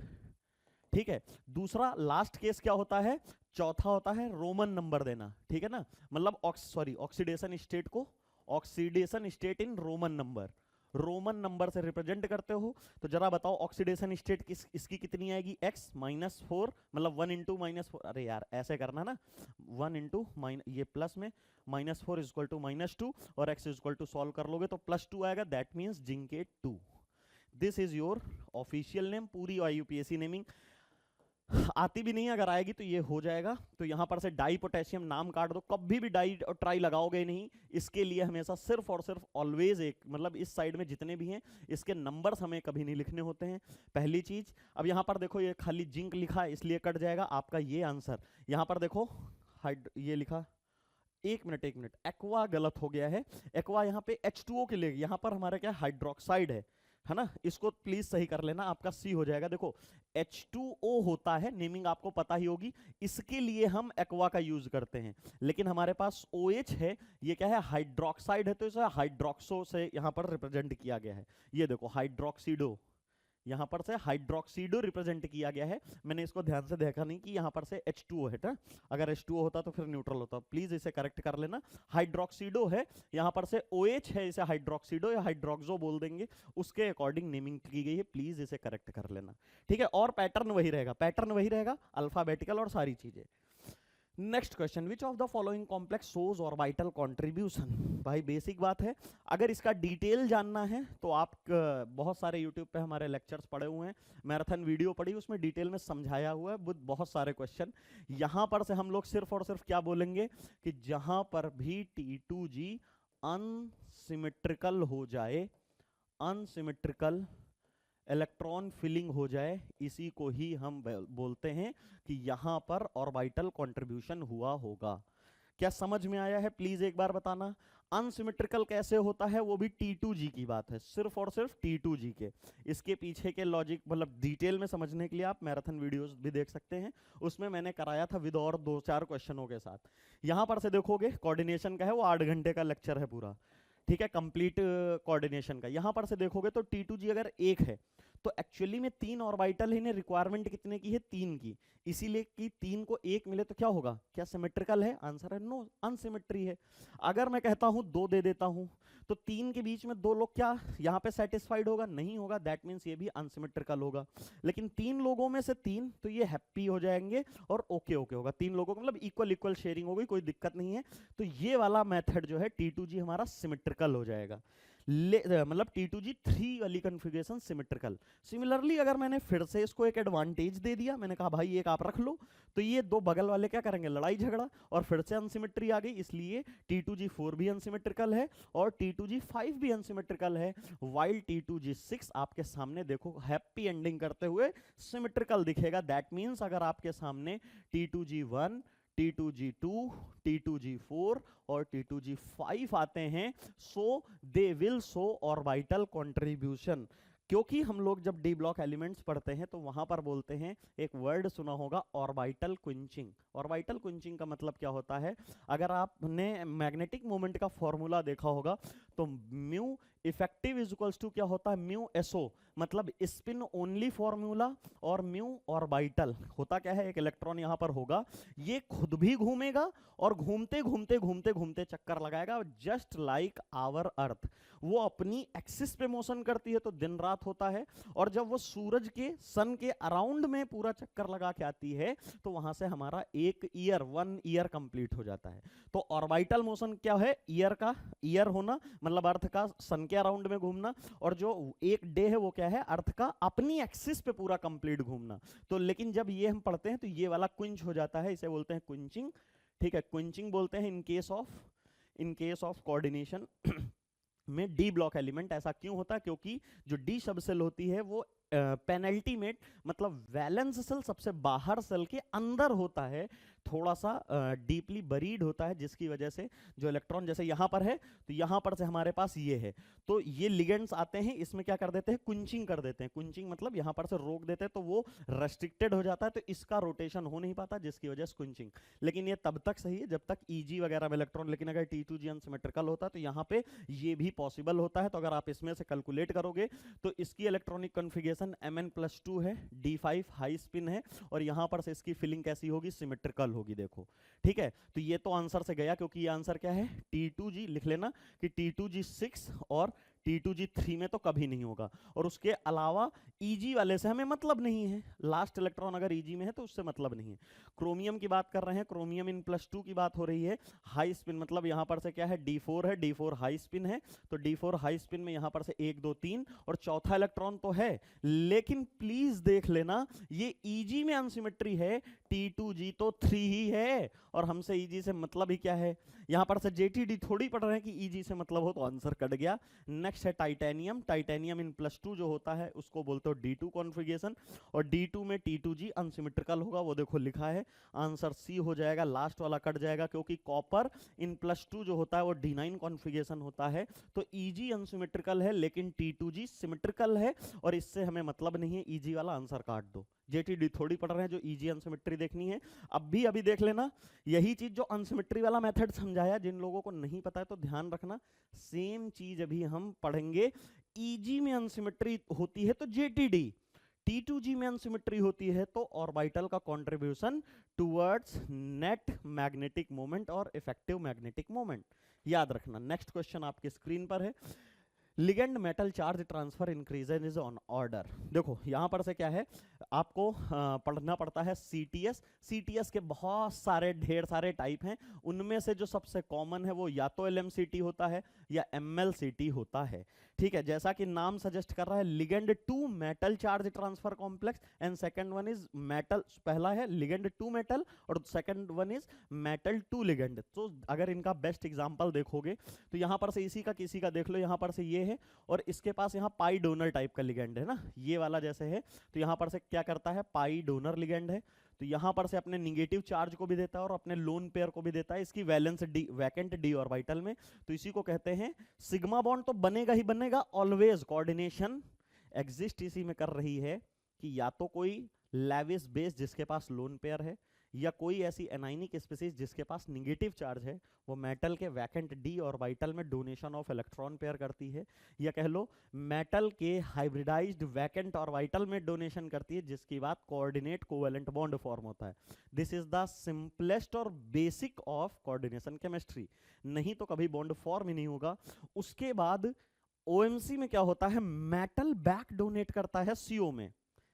ठीक है। दूसरा लास्ट केस क्या होता है, चौथा होता है रोमन नंबर देना, ठीक है ना, मतलब ऑक्सीडेशन स्टेट को, oxidation state in Roman number, Roman number से रिप्रेजेंट करते हो। तो जरा बताओ ऑक्सीडेशन स्टेट इसकी कितनी आएगी, x -4, मतलब 1 इंटू -4, अरे यार ऐसे करना ना, 1 इंटू ये प्लस में -4 इक्वल टू -2, और x इक्वल टू सॉल्व कर लोगे तो +2 आएगा, that means zincate 2। This is your official name. पूरी IUPAC नेमिंग आती भी नहीं, अगर आएगी तो ये हो जाएगा। तो यहां पर से डाई पोटेशियम नाम काट दो, कभी भी डाई और ट्राई लगाओगे नहीं, इसके लिए हमेशा सिर्फ और सिर्फ ऑलवेज एक, मतलब इस साइड में जितने भी हैं इसके नंबर्स हमें कभी नहीं लिखने होते हैं, पहली चीज। अब यहां पर देखो ये खाली जिंक लिखा है इसलिए कट जाएगा आपका ये आंसर। यहां पर देखो ये लिखा, एक मिनट एक्वा गलत हो गया है, एक्वा यहाँ पे H2O के लिए, यहाँ पर हमारा क्या हाइड्रोक्साइड है ना, इसको प्लीज सही कर लेना, आपका C हो जाएगा। देखो H2O होता है, नेमिंग आपको पता ही होगी, इसके लिए हम एक्वा का यूज करते हैं, लेकिन हमारे पास OH है, ये क्या है हाइड्रोक्साइड है, तो इसे हाइड्रोक्सो से यहाँ पर रिप्रेजेंट किया गया है। ये देखो हाइड्रोक्सीडो, यहाँ पर से हाइड्रोक्सीडो रिप्रेजेंट किया गया है। मैंने इसको ध्यान से देखा नहीं कि यहाँ पर से H2O है ना, अगर H2O होता तो फिर न्यूट्रल होता, प्लीज इसे करेक्ट कर लेना। हाइड्रोक्सीडो है, यहाँ पर से OH है, इसे हाइड्रोक्सीडो या हाइड्रोक्सो बोल देंगे, उसके अकॉर्डिंग नेमिंग की गई है, प्लीज इसे करेक्ट कर लेना, ठीक है। और पैटर्न वही रहेगा, पैटर्न वही रहेगा, अल्फाबेटिकल और सारी चीजें। Next question, which of the following complex shows orbital contribution. भाई बेसिक बात है, अगर इसका डिटेल जानना है तो आप बहुत सारे यूट्यूब पे हमारे लेक्चर्स पड़े हुए हैं, मैराथन वीडियो पड़ी, उसमें डिटेल में समझाया हुआ है विद बहुत सारे क्वेश्चन। यहां पर से हम लोग सिर्फ और सिर्फ क्या बोलेंगे कि जहां पर भी T2G अनसिमेट्रिकल हो जाए, अनसिमेट्रिकल इलेक्ट्रॉन फिलिंग हो जाए, इसी को ही हम बोलते हैं कि यहां पर ऑर्बिटल कंट्रीब्यूशन हुआ होगा। क्या समझ में आया है, प्लीज एक बार बताना। अनसिमेट्रिकल कैसे होता है, वो भी T2G की बात है, सिर्फ और सिर्फ T2G के। इसके पीछे के लॉजिक मतलब डिटेल में समझने के लिए आप मैराथन वीडियोस भी देख सकते हैं, उसमें मैंने कराया था विद और 2-4 क्वेश्चनों के साथ। यहां पर से देखोगे कोऑर्डिनेशन का है, वो 8 घंटे का लेक्चर है पूरा, ठीक है, कंप्लीट कोऑर्डिनेशन का। यहां पर से देखोगे तो T2G अगर 1 है तो एक्चुअली में 3 ऑर्बिटल ही ने रिक्वायरमेंट कितने की है, 3 की, इसीलिए कि 3 को 1 मिले तो क्या होगा, क्या सिमेट्रिकल है, आंसर है नो, अनसिमेट्री है। अगर मैं कहता हूं 2 दे देता हूं तो 3 के बीच में 2 लोग क्या यहां पे सेटिस्फाइड होगा, नहीं होगा, दैट मींस ये भी अनसिमेट्रिकल होगा। लेकिन 3 लोगों में से 3 तो ये हैप्पी हो जाएंगे और ओके ओके होगा, 3 लोगों को मतलब इक्वल इक्वल शेयरिंग होगी, कोई दिक्कत नहीं है। तो ये वाला मेथड जो है T2G हमारा सिमेट्रिकल हो जाएगा, मतलब T2G 3 वाली कॉन्फ़िगरेशन सिमेट्रिकल। सिमिलरली अगर मैंने फिर से इसको एक एडवांटेज दे दिया, मैंने कहा भाई एक आप रख लो, तो ये 2 बगल वाले क्या करेंगे, लड़ाई झगड़ा, और फिर से अनसिमेट्री आ गई, इसलिए T2G 4 भी अनसिमेट्रिकल है और T2G 5 भी अनसिमेट्रिकल है, वाइल T2G 6 आपके सामने देखो हैप्पी एंडिंग करते हुए सिमेट्रिकल दिखेगा। दैट मीन्स अगर आपके सामने T2G 1, T2G2, T2G4 और T2G5 आते हैं, so they will show orbital contribution. क्योंकि हम लोग जब डी ब्लॉक एलिमेंट्स पढ़ते हैं तो वहां पर बोलते हैं, एक वर्ड सुना होगा ऑर्बिटल क्विंचिंग। ऑर्बिटल क्विंचिंग का मतलब क्या होता है, अगर आपने मैग्नेटिक मोमेंट का फॉर्मूला देखा होगा तो mu effective is equals to क्या होता है, म्यू एसओ, मतलब स्पिन ओनली फॉर्मूला, और म्यू ऑर्बिटल होता क्या है, एक इलेक्ट्रॉन यहां पर होगा, ये खुद भी घूमेगा और घूमते घूमते घूमते घूमते चक्कर लगाएगा, जस्ट लाइक आवर अर्थ। वो अपनी एक्सिस पे मोशन करती है तो दिन रात होता है, और जब वो सूरज के सन के अराउंड में पूरा चक्कर लगा के आती है तो वहां से हमारा 1 ईयर कंप्लीट हो जाता है। तो ऑर्बिटल मोशन क्या है, ईयर का, ईयर होना मतलब अर्थ का सन के अराउंड में घूमना, और जो एक डे है वो क्या है, अर्थ का अपनी एक्सिस पे पूरा कंप्लीट घूमना। तो लेकिन जब ये हम पढ़ते हैं तो ये वाला क्विंच हो जाता है, इसे बोलते हैं क्विंचिंग, ठीक है, क्विंचिंग बोलते हैं इन केस ऑफ कोऑर्डिनेशन में डी ब्लॉक एलिमेंट। ऐसा क्यों होता है, क्योंकि जो डी सब सेल होती है वो पेनल्टीमेट मतलब वैलेंस सेल सबसे बाहर सेल के अंदर होता है, थोड़ा सा डीपली बरीड होता है, जिसकी वजह से जो इलेक्ट्रॉन जैसे यहां पर है तो यहां पर से हमारे पास ये है, तो ये लिगेंड्स आते हैं, इसमें क्या कर देते हैं, कुंचिंग कर देते हैं। कुंचिंग मतलब यहां पर से रोक देते हैं तो वो रेस्ट्रिक्टेड हो जाता है, तो इसका रोटेशन हो नहीं पाता, जिसकी वजह से कुंचिंग। लेकिन ये तब तक सही है जब तक ईजी वगैरह में इलेक्ट्रॉन, लेकिन अगर T2G अनसिमेट्रिकल होता है तो यहाँ पे ये भी पॉसिबल होता है। तो अगर आप इसमें से कैलकुलेट करोगे तो इसकी इलेक्ट्रॉनिक कॉन्फ़िगरेशन Mn+2 है, D5 हाई स्पिन है, और यहां पर से इसकी फिलिंग कैसी होगी, सिमेट्रिकल होगी, देखो, ठीक है। तो ये तो आंसर से गया, क्योंकि ये आंसर क्या है, T2G लिख लेना कि T2G 6 और T2G 3 में तो कभी नहीं होगा, और उसके अलावा Eg वाले से हमें मतलब नहीं है, लास्ट इलेक्ट्रॉन अगर Eg में है तो उससे मतलब नहीं है। क्रोमियम की बात कर रहे हैं, क्रोमियम N+2 की बात हो रही है, हाई स्पिन मतलब यहां पर से क्या है, D4 है, D4 हाई स्पिन है, तो D4 हाई स्पिन में यहां पर से 1 2 3 और चौथा इलेक्ट्रॉन तो है, लेकिन प्लीज देख लेना ये Eg में अनसिमेट्री है, T2G तो 3 ही है, और हमसे Eg से मतलब ही क्या है, यहां पर से JTD थोड़ी पढ़ रहे हैं कि Eg से मतलब हो, तो आंसर कट गया। नेक्स्ट है टाइटेनियम, टाइटेनियम N+2 जो होता है उसको बोलते हो D2 कॉन्फ़िगरेशन, और D2 में T2G अनसिमेट्रिकल होगा, वो देखो लिखा है, आंसर सी हो जाएगा, लास्ट वाला कट जाएगा, क्योंकि कॉपर N+2 जो होता है वो D9 कॉन्फ़िगरेशन होता है, तो Eg अनसिमेट्रिकल है लेकिन T2G सिमेट्रिकल है, और इससे हमें मतलब नहीं है, Eg वाला आंसर काट दो। JTD थोड़ी पढ़ रहे हैं जो Eg अनसिमेट्री देखनी है। अभी देख लेना, यही चीज जो अनसिमेट्री वाला मेथड समझाया, जिन लोगों को नहीं पता है तो ध्यान रखना, सेम चीज अभी हम पढ़ेंगे, ईजी में अनसिमेट्री होती है तो जेटीडी, T2G में अनसिमेट्री होती है तो ऑर्बिटल का contribution towards net magnetic moment और इफेक्टिव मैग्नेटिक मोमेंट। याद रखना। नेक्स्ट क्वेश्चन आपके स्क्रीन पर है, ligand metal charge transfer increases is on order. देखो यहां पर से क्या है, आपको पढ़ना पड़ता है सीटीएस। सीटीएस के बहुत सारे ढेर सारे टाइप हैं, उनमें से जो सबसे कॉमन है वो या तो एलएमसीटी होता है या एमएलसीटी होता है। ठीक है, जैसा कि नाम सजेस्ट कर रहा है, ligand to metal charge transfer complex and second one is metal, पहला है लिगेंड टू मेटल और second one is metal to ligand. तो अगर इनका बेस्ट एग्जांपल देखोगे तो यहां पर से इसी का किसी का देख लो, यहां पर से ये है और इसके पास यहाँ पाई डोनर टाइप का लिगेंड है ना, ये वाला जैसे है, तो यहाँ पर से क्या करता है, पाई डोनर लिगेंड है, तो यहाँ पर से अपने निगेटिव चार्ज को भी देता है और अपने लोन पेयर को भी देता है, इसकी valence D, vacant D orbital में, तो इसी को कहते हैं सिग्मा बॉन्ड। तो बनेगा ही बनेगा, ऑलवेज कोऑर्डिनेशन एग्जिस्ट इसी में कर रही है कि या तो कोई लेविस बेस जिसके पास लोन पेयर है या कोई ऐसी एनाइनिक स्पीसीज जिसके पास निगेटिव चार्ज है, वो मेटल के वैकेंट डी ऑर्बिटल में डोनेशन ऑफ इलेक्ट्रॉन पेयर करती है, या कह लो मेटल के हाइब्रिडाइज्ड वैकेंट ऑर्बिटल में डोनेशन करती है, जिसकी बात कोऑर्डिनेट कोवेलेंट बॉन्ड फॉर्म होता है। दिस इज द सिंपलेस्ट और बेसिक ऑफ कोऑर्डिनेशन केमिस्ट्री, नहीं तो कभी बॉन्ड फॉर्म ही नहीं होगा। उसके बाद ओएमसी में क्या होता है, मेटल बैक डोनेट करता है सीओ में,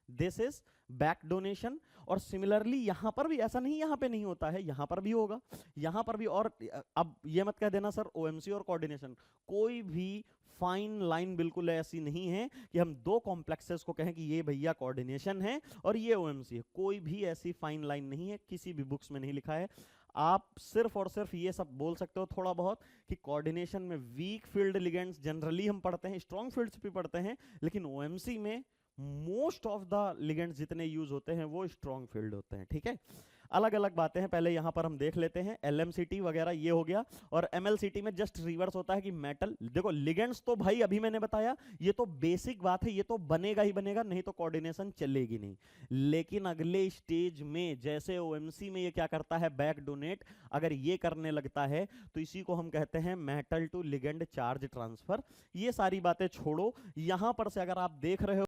दिस इज बैक डोनेशन। और सिमिलरली यहां पर भी ऐसा नहीं, यहां पे नहीं होता है, यहां पर भी होगा, यहां पर भी। और अब ये मत कह देना सर ओएमसी और कोऑर्डिनेशन कोई भी फाइन लाइन बिल्कुल ऐसी नहीं है कि हम दो कॉम्प्लेक्सेस को कहें कि ये भैया कोऑर्डिनेशन है और ये ओएमसी है, कोई भी ऐसी फाइन लाइन नहीं है, किसी भी बुक्स में नहीं लिखा है। आप सिर्फ और सिर्फ ये सब बोल सकते हो थोड़ा बहुत कि कोऑर्डिनेशन में वीक फील्ड लिगेंड्स जनरली हम पढ़ते हैं, स्ट्रॉन्ग फील्ड्स भी पढ़ते हैं, लेकिन ओएमसी में मोस्ट ऑफ द लिगेंड्स जितने यूज होते हैं वो स्ट्रॉन्ग फील्ड होते हैं। ठीक है, अलग अलग बातें हैं, पहले यहां पर हम देख लेते हैं। एलएमसीटी वगैरह ये हो गया, और एमएलसीटी में जस्ट रिवर्स होता है कि मेटल, देखो लिगेंड्स तो भाई अभी मैंने बताया ये तो बेसिक बात है, ये तो बनेगा ही बनेगा, नहीं तो कोऑर्डिनेशन चलेगी नहीं। लेकिन अगले स्टेज में जैसे ओएमसी में ये क्या करता है, बैक डोनेट, अगर ये करने लगता है तो इसी को हम कहते हैं metal to ligand charge transfer. ये सारी बातें छोड़ो, यहां पर से अगर आप देख रहे हो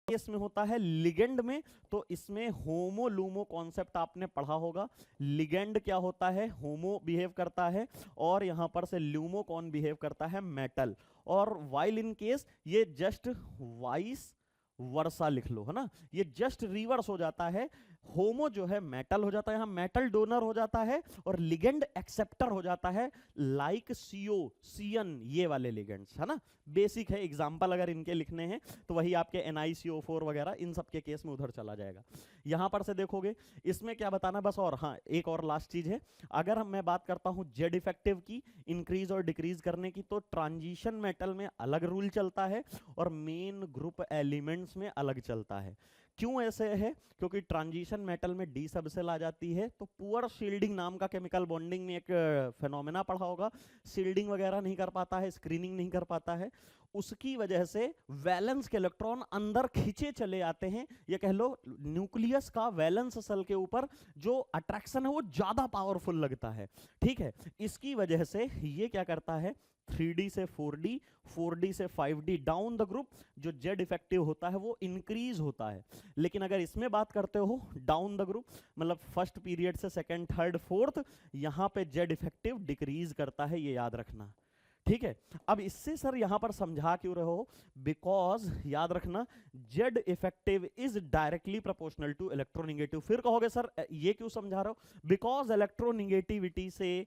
इसमें होता है लिगेंड में, तो इसमें होमो लूमो कॉन्सेप्ट आपने पढ़ा होगा। लिगेंड क्या होता है, होमो बिहेव करता है, और यहां पर से ल्यूमो कौन बिहेव करता है, मेटल। और वाइल इन केस ये जस्ट वाइस वर्सा लिख लो, है ना, ये जस्ट रिवर्स हो जाता है। होमो जो है मेटल हो जाता है, यहां मेटल डोनर हो जाता है, और लिगेंड एक्सेप्टर हो जाता है, लाइक सीओ सीएन ये वाले लिगेंड्स, है ना। बेसिक है, एग्जांपल अगर इनके लिखने हैं तो वही आपके NiCO4 वगैरह इन सब के केस में उधर चला जाएगा। यहां पर से देखोगे इसमें क्या बताना बस, और हाँ एक और लास्ट चीज है, अगर मैं बात करता हूं जेड इफेक्टिव की इंक्रीज और डिक्रीज करने की, तो ट्रांजिशन मेटल में अलग रूल चलता है और मेन ग्रुप एलिमेंट्स में अलग चलता है। क्यों ऐसे है, क्योंकि ट्रांजिशन मेटल में डी सबसेल आ जाती है, तो पुअर शील्डिंग नाम का केमिकल बॉन्डिंग में एक फेनोमेना पढ़ा होगा, शील्डिंग वगैरह नहीं कर पाता है, स्क्रीनिंग नहीं कर पाता है, उसकी वजह से वैलेंस के इलेक्ट्रॉन अंदर खींचे चले आते हैं। ये कह लो न्यूक्लियस का वैलेंस सेल के ऊपर जो अट्रैक्शन है वो ज्यादा पावरफुल लगता है। ठीक है, इसकी वजह से ये क्या करता है, 3D से 4D, 4D से 5D डाउन द ग्रुप जो जेड इफेक्टिव होता है वो इंक्रीज होता है। लेकिन अगर इसमें बात करते हो डाउन द ग्रुप, मतलब फर्स्ट पीरियड से सेकंड थर्ड फोर्थ, यहां पे जेड इफेक्टिव डिक्रीज करता है, ये याद रखना। ठीक है, अब इससे सर यहां पर समझा क्यों रहे हो, बिकॉज याद रखना Z effective is directly proportional to electronegative. फिर कहोगे सर ये क्यों समझा रहे हो, बिकॉज इलेक्ट्रोनिगेटिविटी से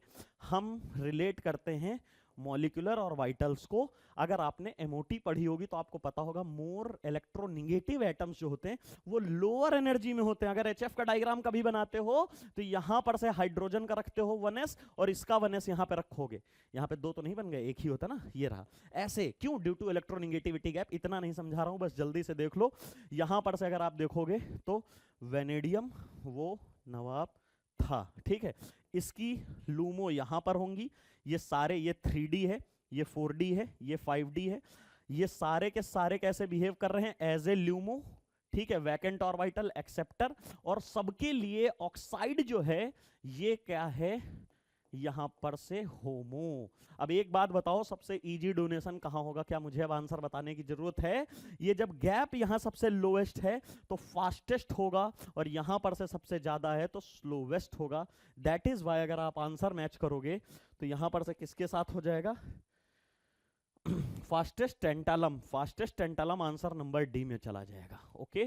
हम रिलेट करते हैं मॉलिक्यूलर और वाइटल्स को। अगर आपने एमओटी पढ़ी होगी तो आपको पता होगा मोर इलेक्ट्रोनिगेटिव एटम्स जो होते हैं वो लोअर एनर्जी में होते हैं। अगर एचएफ का डायग्राम कभी बनाते हो तो यहां पर से हाइड्रोजन का रखते हो 1s और इसका 1s यहां पे रखोगे, यहां पे दो तो नहीं बन गए, एक ही होता ना, ये रहा। ऐसे क्यों, ड्यू टू इलेक्ट्रोनिगेटिविटी गैप। इतना नहीं समझा रहा हूं, बस जल्दी से देख लो। यहां पर से अगर आप देखोगे तो वेनेडियम वो नवाब था, ठीक है, इसकी लूमो यहां पर होंगी, ये सारे, ये 3D है, ये 4D है, ये 5D है, ये सारे के सारे कैसे बिहेव कर रहे हैं, एज ए ल्यूमो। ठीक है, वैकेंट ऑर्बिटल एक्सेप्टर, और सबके लिए ऑक्साइड जो है ये क्या है, यहां पर से होमो। अब एक बात बताओ, सबसे इजी डोनेशन कहां होगा? क्या मुझे अब आंसर बताने की जरूरत है? ये जब गैप यहां सबसे लोएस्ट है तो फास्टेस्ट होगा, और यहां पर से सबसे ज्यादा है तो स्लोवेस्ट होगा। दैट इज वाई अगर आप आंसर मैच करोगे तो यहां पर से किसके साथ हो जाएगा? Fastest tantalum. Fastest tantalum answer number D में चला जाएगा। ओके,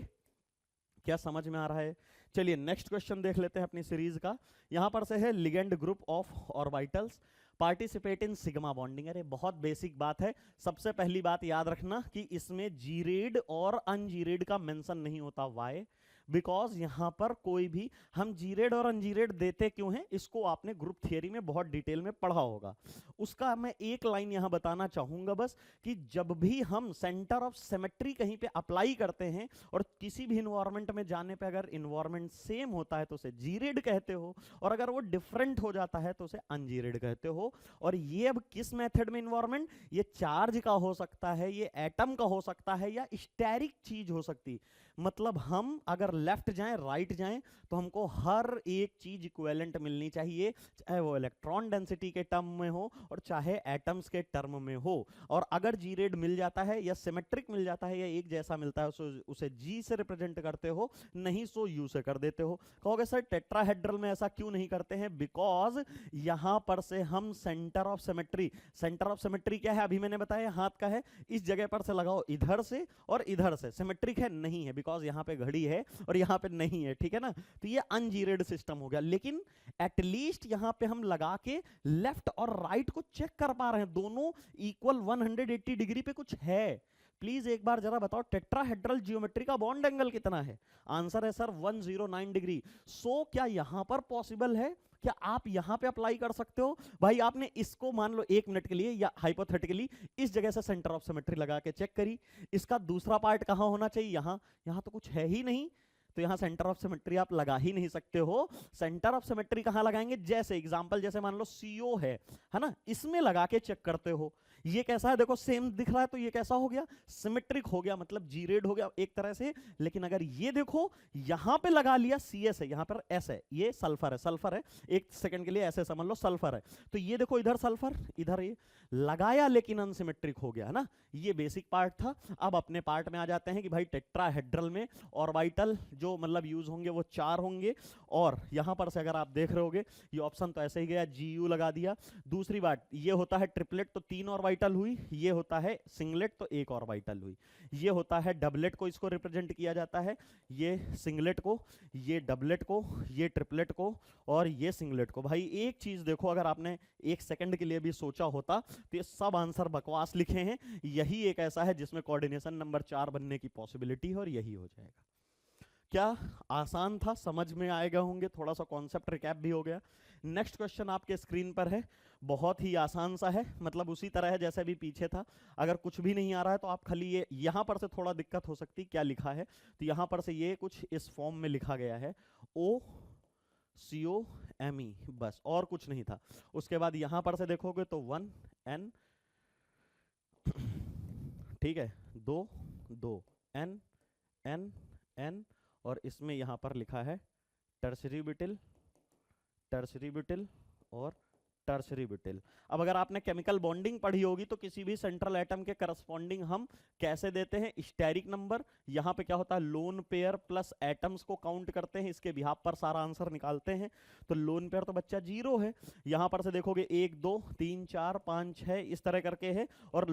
क्या समझ में आ रहा है? चलिए नेक्स्ट क्वेश्चन देख लेते हैं अपनी सीरीज का। यहां पर से है ligand group of orbitals participate in sigma bonding. अरे बहुत बेसिक बात है। सबसे पहली बात याद रखना कि इसमें जीरेड और अनजीरेड का मेंशन नहीं होता। वाई? बिकॉज यहां पर कोई भी हम जीरेड और अनजीरेड देते क्यों हैं, इसको आपने ग्रुप थियरी में बहुत डिटेल में पढ़ा होगा। उसका मैं एक लाइन यहां बताना चाहूंगा बस, कि जब भी हम सेंटर ऑफ सिमेट्री कहीं पे अप्लाई करते हैं और किसी भी इन्वायरमेंट में जाने पे अगर इन्वायरमेंट सेम होता है तो उसे जीरेड कहते हो, और अगर वो डिफरेंट हो जाता है तो उसे अनजीरेड कहते हो। और ये अब किस मेथड में इन्वायरमेंट? ये चार्ज का हो सकता है, ये एटम का हो सकता है, या स्टेरिक चीज हो सकती। मतलब हम अगर लेफ्ट जाएं राइट जाएं तो हमको हर एक चीज इक्विवेलेंट मिलनी चाहिए, चाहे वो इलेक्ट्रॉन डेंसिटी के टर्म में हो और चाहे एटम्स के टर्म में हो। और अगर जी रेड मिल जाता है या सिमेट्रिक मिल जाता है या एक जैसा मिलता है उसे जी से रिप्रेजेंट करते हो, नहीं सो यू से कर देते हो। कहोगे सर टेट्राहेड्रल में ऐसा क्यों नहीं करते हैं? बिकॉज यहां पर से हम centre of symmetry, centre of symmetry क्या है अभी मैंने बताया हाथ का है, इस जगह पर से लगाओ इधर से और इधर से। सिमेट्रिक है? नहीं है, बिकॉज यहां पे घड़ी है और यहां पे नहीं है, ठीक है ना। तो ये अनजीरेड सिस्टम हो गया। लेकिन एटलीस्ट यहां पे हम लगा के लेफ्ट और राइट को चेक कर पा रहे हैं, दोनों इक्वल 180 डिग्री पे कुछ है। प्लीज एक बार जरा बताओ टेट्राहेड्रल जियोमेट्री का बॉन्ड एंगल कितना है? आंसर है सर 109 डिग्री। सो क्या यहां पर पॉसिबल है? क्या आप यहां पे अप्लाई कर सकते हो? भाई आपने इसको मान लो 1 मिनट के लिए या हाइपोथेटिकली इस जगह से सेंटर ऑफ सिमेट्री लगा के चेक करी, इसका दूसरा पार्ट कहां होना चाहिए? यहां। यहां तो कुछ है ही नहीं, तो यहां सेंटर ऑफ सिमेट्री आप लगा ही नहीं सकते हो। सेंटर ऑफ सिमेट्री कहां लगाएंगे? जैसे एग्जांपल, जैसे मान लो सीओ है ना, इसमें लगा के चेक करते हो। ये कैसा है? देखो सेम दिख रहा है, तो ये कैसा हो गया? सिमेट्रिक हो गया, मतलब जीरेड हो गया एक तरह से। लेकिन अगर ये देखो यहां पे लगा लिया सीएस है, यहां पर एस है, ये सल्फर है, सल्फर है, एक सेकंड के लिए ऐसे समझ लो सल्फर है, तो ये देखो इधर सल्फर, इधर ये लगाया लेकिन अनसिमेट्रिक हो गया है ना। ये बेसिक पार्ट था। अब अपने पार्ट में आ जाते हैं कि भाई टेट्राहेड्रल में ऑर्बिटल जो मतलब यूज होंगे वो 4 होंगे। और यहां पर से अगर आप देख रहे होगे ये ऑप्शन तो ऐसे ही गया, जीयू लगा दिया। दूसरी बात, ये होता है ट्रिपलेट तो 3 ऑर्बिटल हुई, ये होता है सिंगलेट तो 1 ऑर्बिटल हुई, ये होता है डबलेट को इसको रिप्रेजेंट किया जाता है, ये सिंगलेट को, ये डबलेट को, ये ट्रिपलेट को और ये सिंगलेट को। भाई एक चीज देखो, अगर आपने 1 सेकंड के लिए भी सोचा होता तो ये सब आंसर बकवास लिखे हैं। यही एक ऐसा है जिसमें कोऑर्डिनेशन नंबर 4 बनने की पॉसिबिलिटी है और यही हो जाएगा। क्या आसान था? समझ में आएगा होंगे, थोड़ा सा कॉन्सेप्ट रिकैप भी हो गया। नेक्स्ट क्वेश्चन आपके स्क्रीन पर है, बहुत ही आसान सा है, मतलब उसी तरह है जैसे भी पीछे था। अगर कुछ भी नहीं आ रहा है तो आप खाली ये यहां पर से थोड़ा दिक्कत हो सकती, क्या लिखा है तो यहां पर से ये कुछ इस फॉर्म में लिखा गया है, ओ CO ME, बस और कुछ नहीं था। उसके बाद यहां पर से देखोगे तो 1N, ठीक है, 2 2 N N N, और इसमें यहां पर लिखा है टर्सरी ब्यूटिल, टर्सरी ब्यूटिल और टर्सरी ब्यूटिल। अब अगर आपने केमिकल बॉन्डिंग पढ़ी होगी तो किसी भी सेंट्रल एटम के करस्पॉन्डिंग हम कैसे देते हैं? Steric number. यहां पे क्या होता है? लोन पेयर प्लस एटम्स को काउंट करते हैं, इसके बिहाफ पर सारा आंसर निकालते हैं। तो लोन पेयर तो बच्चा 0 है। यहां पर से देखोगे 1 2 3 4 5 6 इस तरह करके है। और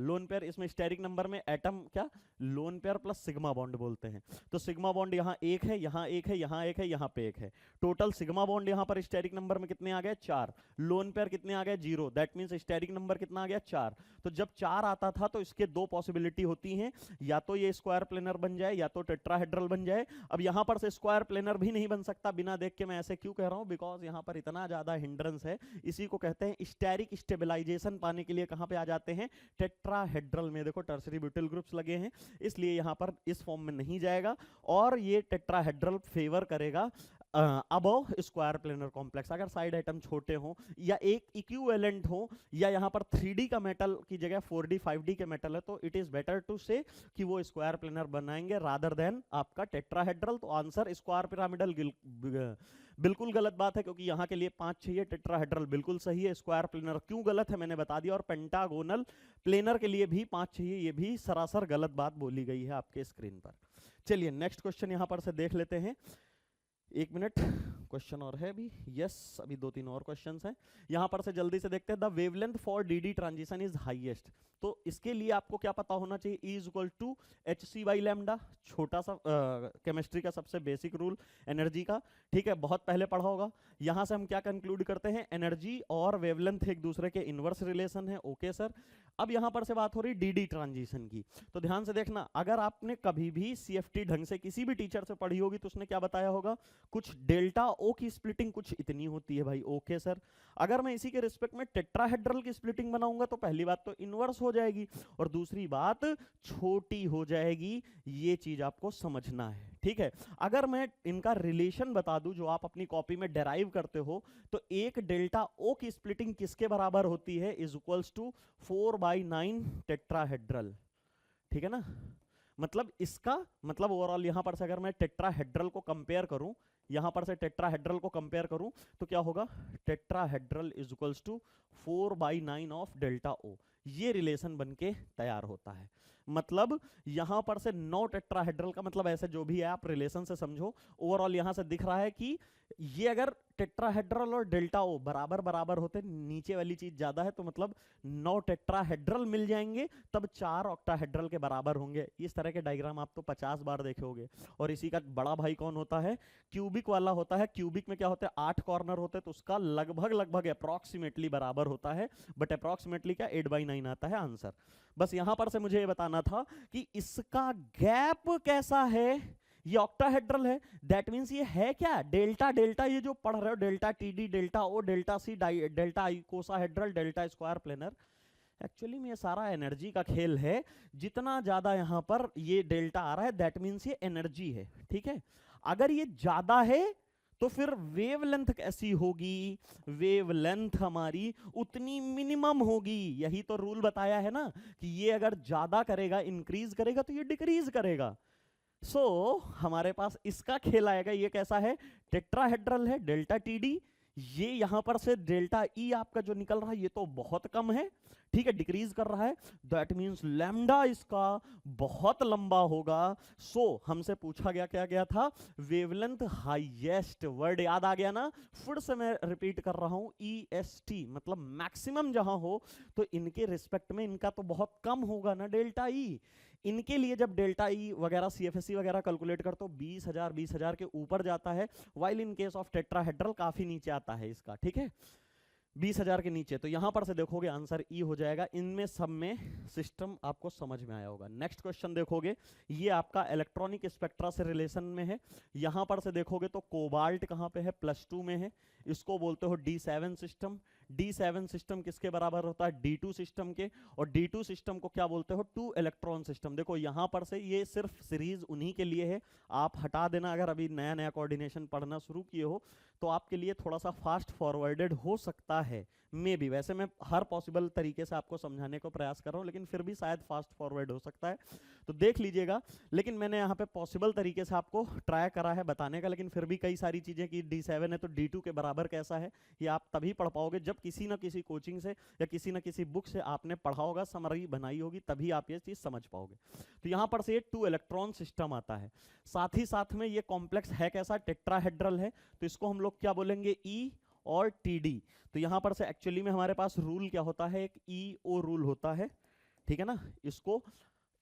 लोन पेयर इसमें स्टेरिक नंबर में एटम क्या loan pair plus sigma bond बोलते हैं। तो सिग्मा बॉन्ड यहाँ 1 है, यहाँ 1 है, यहाँ 1 है, यहाँ पे 1 है। टोटल सिग्मा बॉन्ड यहाँ पर स्टेरिक नंबर में कितने आ गए? 4। लोन पेयर कितने आ गए? 0। दैट मींस स्टेरिक नंबर कितना आ गया? 4। तो जब 4 आता था तो इसके 2 पॉसिबिलिटी होती हैं, या तो ये स्क्वायर प्लेनर बन जाए या तो टेट्राहेड्रल बन जाए। अब यहां पर से स्क्वायर प्लेनर भी नहीं बन सकता बिना देख के। मैं ऐसे क्यों कह रहा हूं? बिकॉज यहां पर इतना ज्यादा हिंड्रेंस है। इसी को कहते हैं स्टेरिक स्टेबलाइजेशन पाने के लिए कहां पे आ जाते हैं? टेट्राहेड्रल में। देखो टर्सरी ब्यूटिल ग्रुप्स लगे हैं, इसलिए यहां पर इस फॉर्म में नहीं जाएगा और ये टेट्राहेड्रल फेवर करेगा अबव स्क्वायर प्लेनर कॉम्प्लेक्स, अगर साइड आइटम छोटे हों या एक इक्विवेलेंट हो या यहाँ पर 3D का मेटल की जगह 4D 5D के मेटल है, तो इट इज बेटर टू से कि वो स्क्वायर प्लेनर बनाएंगे रादर देन आपका टेट्राहेड्रल। तो आंसर स्क्वायर पिरामिडल बिल्कुल गलत बात है, क्योंकि यहाँ के लिए 5 चाहिए, टेट्राहेड्रल बिल्कुल सही है। स्क्वायर प्लेनर क्यों गलत है मैंने बता दिया, और पेंटागोनल प्लेनर के लिए भी 5 चाहिए, ये भी सरासर गलत बात बोली गई है आपके स्क्रीन पर। चलिए नेक्स्ट क्वेश्चन यहाँ पर से देख लेते हैं। 1 मिनट, क्वेश्चन और है भी, यस अभी 2-3 और क्वेश्चंस हैं। यहां पर से जल्दी से देखते हैं। The wavelength for DD transition is highest, तो इसके लिए आपको क्या पता होना चाहिए, E is equal to hc/λ, छोटा सा केमिस्ट्री का सबसे बेसिक रूल एनर्जी का, ठीक है, बहुत पहले पढ़ा होगा। यहां से हम क्या कंक्लूड करते हैं, एनर्जी और वेवलेंथ एक दूसरे के इनवर्स रिलेशन है। ओके सर, अब यहां पर से बात हो रही डीडी ट्रांजिशन की, तो ध्यान से देखना, अगर आपने कभी भी CFT ढंग से किसी भी टीचर से पढ़ी होगी तो उसने क्या बताया होगा, कुछ डेल्टा ओ की स्प्लिटिंग कुछ इतनी होती है भाई। ओके सर, अगर मैं इसी के रिस्पेक्ट में टेट्राहेड्रल की स्प्लिटिंग बनाऊंगा तो पहली बात तो इनवर्स हो जाएगी और दूसरी बात छोटी हो जाएगी, ये चीज आपको समझना है, ठीक है। अगर मैं इनका रिलेशन बता दूं जो आप अपनी कॉपी में डेराइव करते हो, तो एक डेल्टा ओ की स्प्लिटिंग किसके बराबर होती है, इज इक्वल्स टू 4/9 टेट्राहेड्रल, ठीक है ना। मतलब इसका मतलब ओवरऑल यहां पर से अगर मैं टेट्राहेड्रल को कंपेयर करूं, यहां पर से टेट्राहेड्रल को कंपेयर करूं तो क्या होगा, tetrahedral is equals to 4/9 of delta O, ये रिलेशन बनके तैयार होता है। मतलब यहां पर से 9 टेट्राहेड्रल का मतलब ऐसे जो भी है आप रिलेशन से समझो, ओवरऑल यहां से दिख रहा है कि ये अगर टेट्राहेड्रल और डेल्टा ओ बराबर बराबर होते, नीचे वाली चीज ज्यादा है, तो मतलब 9 टेट्राहेड्रल मिल जाएंगे, तब 4 ऑक्टाहेड्रल के बराबर होंगे। इस तरह के डायग्राम आप तो 50 बार देखे होंगे। और इसी का बड़ा भाई कौन होता है, क्यूबिक वाला होता है। क्यूबिक में क्या होता है, 8 कॉर्नर होते हैं, तो उसका लगभग लगभग अप्रोक्सीमेटली बराबर होता है, बट अप्रोक्सीमेटली क्या 8/9 आता है आंसर। बस यहां पर से मुझे ये बताना था कि इसका गैप कैसा है, ये ऑक्टाहेड्रल है, दैट मींस ये है क्या, डेल्टा डेल्टा, ये जो पढ़ रहे हो delta TD, delta O, delta C, delta icosahedral, delta square planar, actually में ये सारा एनर्जी का खेल है। जितना ज्यादा यहां पर ये डेल्टा आ रहा है दैट मींस ये एनर्जी है, ठीक है। अगर ये ज्यादा है तो फिर वेवलेंथ कैसी होगी, वेवलेंथ हमारी उतनी मिनिमम होगी। यही तो रूल बताया है ना कि ये अगर ज्यादा करेगा, इंक्रीज करेगा, तो ये डिक्रीज करेगा। सो हमारे पास इसका खेल आएगा। ये कैसा है, टेट्राहेड्रल है, डेल्टा टीडी, ये यहां पर से डेल्टा ई आपका जो निकल रहा है ये तो बहुत कम है, ठीक है, डिक्रीज कर रहा है, दैट मींस लैम्डा इसका बहुत लंबा होगा। सो हमसे पूछा गया, क्या गया था, वेवलेंथ हाईएस्ट, वर्ड याद आ गया ना, फिर से मैं रिपीट कर रहा हूं, EST मतलब मैक्सिमम जहां हो, तो इनके रिस्पेक्ट में इनका तो बहुत कम होगा ना डेल्टा ई। इनके लिए जब डेल्टा ई वगैरह CFSE वगैरह कैलकुलेट कर तो 20,000 के ऊपर जाता है, while in case of tetrahedral काफी नीचे आता है इसका, ठीक है, 20,000 के नीचे। तो यहां पर से देखोगे आंसर ई हो जाएगा। इनमें सब में सिस्टम आपको समझ में आया होगा। नेक्स्ट क्वेश्चन देखोगे, ये आपका इलेक्ट्रॉनिक स्पेक्ट्रा से रिलेशन में है। यहां पर से देखोगे तो कोबाल्ट कहां पे है, +2 में है, इसको बोलते हो D7 सिस्टम। D7 सिस्टम किसके बराबर होता है, D2 सिस्टम के, और D2 सिस्टम को क्या बोलते हो, 2 इलेक्ट्रॉन सिस्टम। देखो यहां पर से ये सिर्फ सीरीज उन्हीं के लिए है, आप हटा देना अगर अभी नया नया कोऑर्डिनेशन पढ़ना शुरू किए हो तो आपके लिए थोड़ा सा फास्ट फॉरवर्डेड हो सकता है, मे बी। वैसे मैं हर पॉसिबल तरीके से आपको समझाने को प्रयास कर रहा हूं, लेकिन फिर भी शायद फास्ट फॉरवर्ड हो सकता है, तो देख लीजिएगा। लेकिन मैंने यहाँ पे पॉसिबल तरीके से आपको ट्राई करा है बताने का, लेकिन फिर भी कई सारी चीजें कि D7 है तो D2 के बराबर कैसा है, ये आप तभी पढ़ पाओगे जब किसी ना किसी कोचिंग से या किसी ना किसी बुक से आपने पढ़ा होगा, समरी बनाई होगी, तभी आप ये चीज समझ पाओगे। तो यहाँ पर से ये 2 इलेक्ट्रॉन सिस्टम आता है। साथ ही साथ में ये कॉम्प्लेक्स है कैसा, टेट्राहेड्रल है, तो इसको हम लोग क्या बोलेंगे, ई और TD। तो यहां पर से एक्चुअली में हमारे पास रूल क्या होता है, एक EO रूल होता है, ठीक है ना, इसको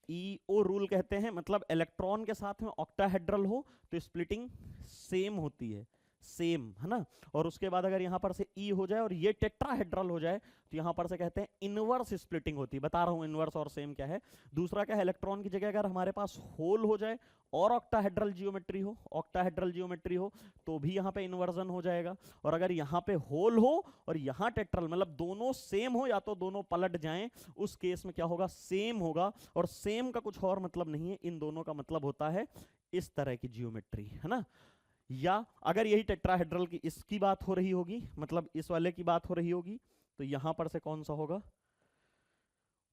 EO रूल कहते हैं। मतलब इलेक्ट्रॉन के साथ में ऑक्टाहेड्रल हो तो स्प्लिटिंग सेम होती है, सेम है ना। और उसके बाद अगर यहां पर से E हो जाए और ये टेट्राहेड्रल हो जाए तो यहां पर से कहते हैं इनवर्स स्प्लिटिंग होती है। बता रहा हूं इनवर्स और सेम क्या है। दूसरा क्या है, इलेक्ट्रॉन की जगह अगर हमारे पास होल हो जाए और ऑक्टाहेड्रल जियोमेट्री हो, ऑक्टाहेड्रल जियोमेट्री हो, तो भी यहां पे इन्वर्जन हो जाएगा। और अगर यहां पे होल हो और यहां टेट्रल, मतलब दोनों सेम हो या तो दोनों पलट जाएं, उस केस में क्या होगा, सेम होगा। और सेम का कुछ और मतलब नहीं है, इन दोनों का मतलब होता है इस तरह की जियोमेट्री, है ना। या अगर यही टेट्राहेड्रल की इसकी बात हो रही होगी, मतलब इस वाले की बात हो रही होगी, तो यहां पर से कौन सा होगा,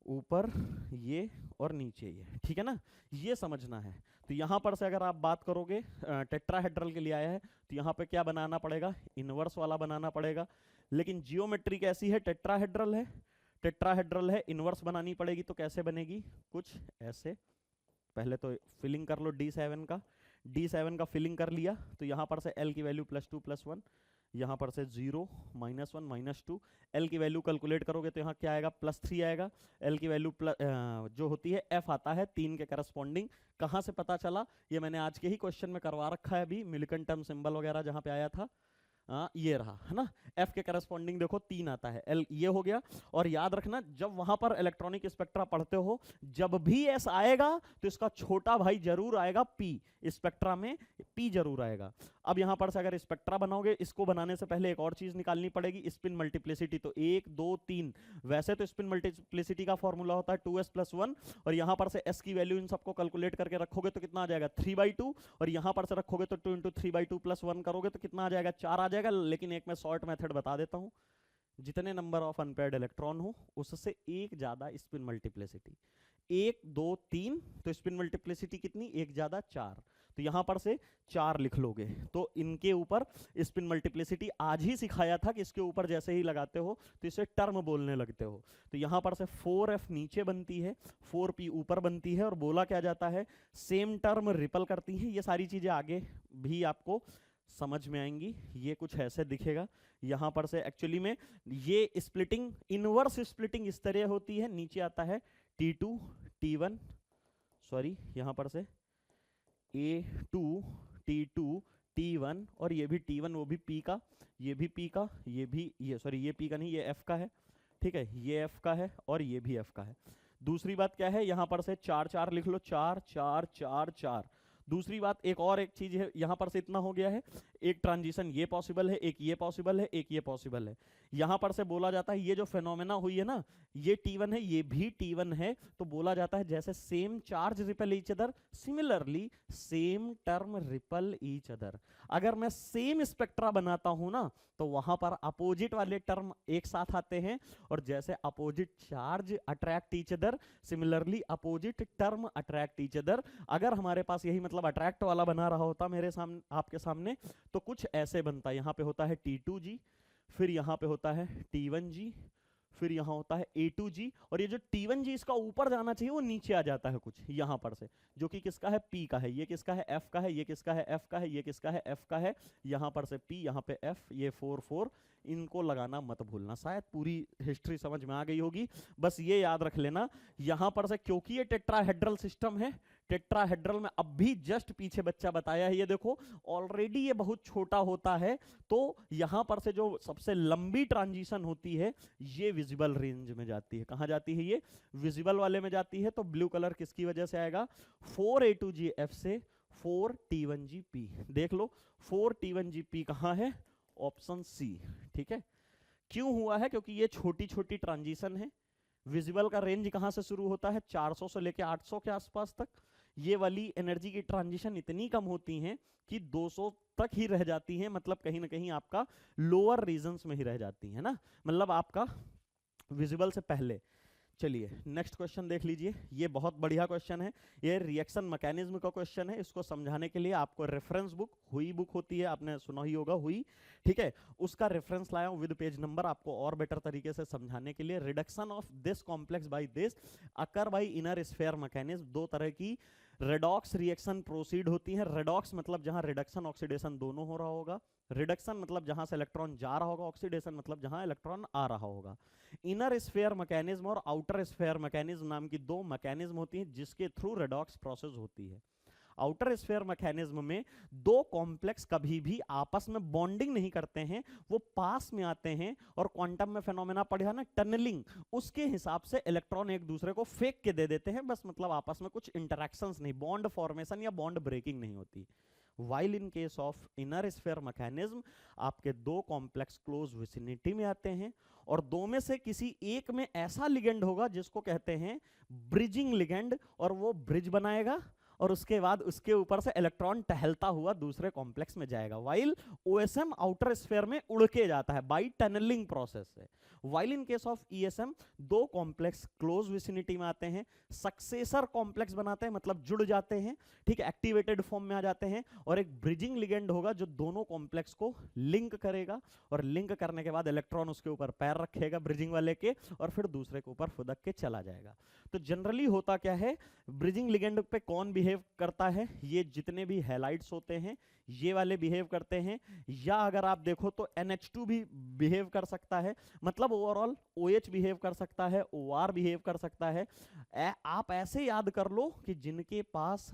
ऊपर ये और नीचे ये, ठीक है ना, ये समझना है। तो यहां पर से अगर आप बात करोगे टेट्राहेड्रल के लिए आया है, तो यहां पे क्या बनाना पड़ेगा, इनवर्स वाला बनाना पड़ेगा। लेकिन जियोमेट्री कैसी है, टेट्राहेड्रल है, टेट्राहेड्रल है, इनवर्स बनानी पड़ेगी, तो कैसे बनेगी, कुछ ऐसे। पहले तो फिलिंग कर लो D7 का, D7 का फिलिंग कर लिया, तो यहां पर से L की वैल्यू +2 +1, यहाँ पर से 0 -1 -2, L की वैल्यू कैलकुलेट करोगे तो यहाँ क्या आएगा, +3 आएगा। L की वैल्यू जो होती है F आता है 3 के करस्पॉन्डिंग। कहाँ से पता चला, ये मैंने आज के ही क्वेश्चन में करवा रखा है अभी, मिल्टन टर्म सिंबल वगैरह जहाँ पे आया था, ये रहा है ना, F के करस्पॉन्डिंग देखो 3 आता है, L ये हो गया। और याद रखना जब वहां पर इलेक्ट्रॉनिक स्पेक्ट्रा पढ़ते हो, जब भी S आएगा तो इसका छोटा भाई जरूर आएगा P, स्पेक्ट्रा में P जरूर आएगा। अब यहां पर से अगर स्पेक्ट्रा बनाओगे, इसको बनाने से पहले एक और चीज निकालनी पड़ेगी, स्पिन मल्टीप्लिसिटी। तो 1 2 3, वैसे तो स्पिन मल्टीप्लिसिटी का फॉर्मूला होता है 2s + 1, और यहां पर से S की वैल्यू इन सबको कैलकुलेट करके रखोगे तो कितना आ जाएगा, 3/2, और यहां पर से रखोगे तो 2 × 3/2 + 1 करोगे तो कितना आ जाएगा, 4 आ जाएगा। लेकिन एक मैं शॉर्ट मेथड बता देता हूं, जितने नंबर ऑफ अनपेयर्ड इलेक्ट्रॉन हो उससे एक ज्यादा स्पिन मल्टीप्लिसिटी, 1 2 3, तो स्पिन मल्टीप्लिसिटी कितनी, 1 ज्यादा 4, तो यहां पर से 4 लिख लोगे। तो इनके ऊपर स्पिन मल्टीप्लिसिटी आज ही सिखाया था कि इसके ऊपर जैसे ही लगाते हो तो इसे टर्म बोलने लगते हो। तो यहां पर से 4f नीचे बनती है, 4p ऊपर बनती है, और बोला क्या जाता है, सेम टर्म रिपल करती है। ये सारी चीजें आगे भी आपको समझ में आएंगी। ये कुछ ऐसे दिखेगा, यहां पर से एक्चुअली में ये स्प्लिटिंग, इनवर्स स्प्लिटिंग इस तरह होती है, नीचे आता है T2 T1, सॉरी यहां पर से A2 T2 T1, और ये भी T1, वो भी P का, ये भी P का, ये भी, ये सॉरी ये P का नहीं, ये F का है, ठीक है, ये F का है और ये भी F का है। दूसरी बात क्या है, यहां पर से 4 4 लिख लो, 4 4 4 4। दूसरी बात एक चीज है, यहां पर से इतना हो गया है, एक ट्रांजिशन ये पॉसिबल है, एक ये पॉसिबल है, एक ये पॉसिबल है। यहां पर से बोला जाता है ये जो फेनोमेना हुई है ना, ये T1 है, ये भी T1 है, तो बोला जाता है जैसे same charge repel each other, similarly same term ripple each other. अगर मैं सेम स्पेक्ट्रा बनाता हूं ना, तो वहां पर अपोजिट वाले टर्म एक साथ आते हैं, और जैसे opposite charge attract each other, similarly opposite term attract each other. अगर हमारे पास यही मतलब अट्रैक्ट वाला बना रहा होता मेरे सामने, आपके सामने, तो कुछ ऐसे बनता है। यहां पे होता है T2G, फिर यहां पे होता है T1G, फिर यहां होता है A2G, और ये जो T1G इसका ऊपर जाना चाहिए वो नीचे आ जाता है कुछ यहां पर से, जो कि किसका है, P का है। ये किसका है, F का है। ये किसका है, F का है। ये किसका है, F का है। यहां पर से P, यहां पे F, ये 4 4, इनको लगाना मत भूलना। शायद पूरी हिस्ट्री समझ में आ गई होगी, बस ये याद रख लेना। यहां पर से क्योंकि ये टेट्राहेड्रल सिस्टम है, टेट्राहेड्रल में अब भी जस्ट पीछे बच्चा बताया है, ये देखो ऑलरेडी ये बहुत छोटा होता है, तो यहां पर से जो सबसे लंबी ट्रांजिशन होती है ये विजिबल रेंज में जाती है। कहां जाती है, ये विजिबल वाले में जाती है। तो ब्लू कलर किसकी वजह से आएगा, 4A2GF से 4T1GP। देख लो 4T1GP कहां है, ऑप्शन सी, ठीक है। क्यों हुआ है, क्योंकि ये छोटी छोटी ट्रांजिशन है। विजिबल का रेंज कहां से शुरू होता है, 400 से लेके 800 के आसपास तक। ये वाली एनर्जी की ट्रांजिशन इतनी कम होती हैं कि 200 तक ही रह जाती हैं, मतलब कहीं ना कहीं आपका लोअर रीजन्स में ही रह जाती है ना, मतलब आपका विजिबल से पहले। चलिए नेक्स्ट क्वेश्चन देख लीजिए, ये बहुत बढ़िया क्वेश्चन है, ये रिएक्शन मैकेनिज्म का क्वेश्चन है। इसको समझाने के लिए आपको रेफरेंस बुक, हुई बुक होती है, आपने सुना ही होगा हुई, ठीक है, उसका रेफरेंस लाया हूं विद पेज नंबर, आपको और बेटर तरीके से समझाने के लिए। Reduction of this complex by this occur by inner sphere mechanism. दो तरह की रेडॉक्स रिएक्शन प्रोसीड होती है। रेडॉक्स मतलब जहां रिडक्शन ऑक्सीडेशन दोनों हो रहा होगा, रिडक्शन मतलब जहां से इलेक्ट्रॉन जा रहा होगा, ऑक्सीडेशन मतलब जहां इलेक्ट्रॉन आ रहा होगा। इनर स्फीयर मैकेनिज्म और आउटर स्फीयर मैकेनिज्म नाम की दो मैकेनिज्म होती हैं जिसके थ्रू रेडॉक्स प्रोसेस होती है। आउटर स्फीयर मैकेनिज्म में दो कॉम्प्लेक्स कभी भी आपस में बॉन्डिंग नहीं करते हैं, वो पास में आते हैं, और क्वांटम में फेनोमेना पढ़ा ना टनलिंग, उसके हिसाब से इलेक्ट्रॉन एक दूसरे को फेंक के दे देते हैं, बस मतलब आपस में कुछ इंटरेक्शंस नहीं, बॉन्ड फॉर्मेशन या बॉन्ड ब्रेकिंग नहीं होती। While in case of inner sphere mechanism आपके दो कॉम्प्लेक्स क्लोज विसिनिटी में आते हैं, और दो में से किसी एक में ऐसा लिगेंड होगा जिसको कहते हैं ब्रिजिंग लिगेंड, और वो ब्रिज बनाएगा, और उसके बाद उसके ऊपर से इलेक्ट्रॉन टहलता हुआ दूसरे कॉम्प्लेक्स में जाएगा, वाइल ओएसएम आउटर स्फीयर में उड़ के जाता है बाई टनलिंग प्रोसेस से। While in case of ESM दो कॉम्प्लेक्स क्लोज विसिनिटी में आते हैं, सक्सेसर कॉम्प्लेक्स बनाते हैं, मतलब जुड़ जाते हैं, ठीक है, एक्टिवेटेड फॉर्म में आ जाते हैं, और एक ब्रिजिंग लिगेंड होगा जो दोनों कॉम्प्लेक्स को लिंक करेगा, और लिंक करने के बाद इलेक्ट्रॉन उसके ऊपर पैर रखेगा ब्रिजिंग वाले के, और फिर दूसरे के ऊपर फुदक के चला जाएगा। तो जनरली होता क्या है, ब्रिजिंग लिगेंड पे कौन बिहेव करता है, ये जितने भी हैलाइड्स होते हैं ये वाले बिहेव करते हैं, या अगर आप देखो तो NH2 भी बिहेव कर सकता है, मतलब ओवरऑल OH बिहेव कर सकता है, OR बिहेव कर सकता है। आप ऐसे याद कर लो कि जिनके पास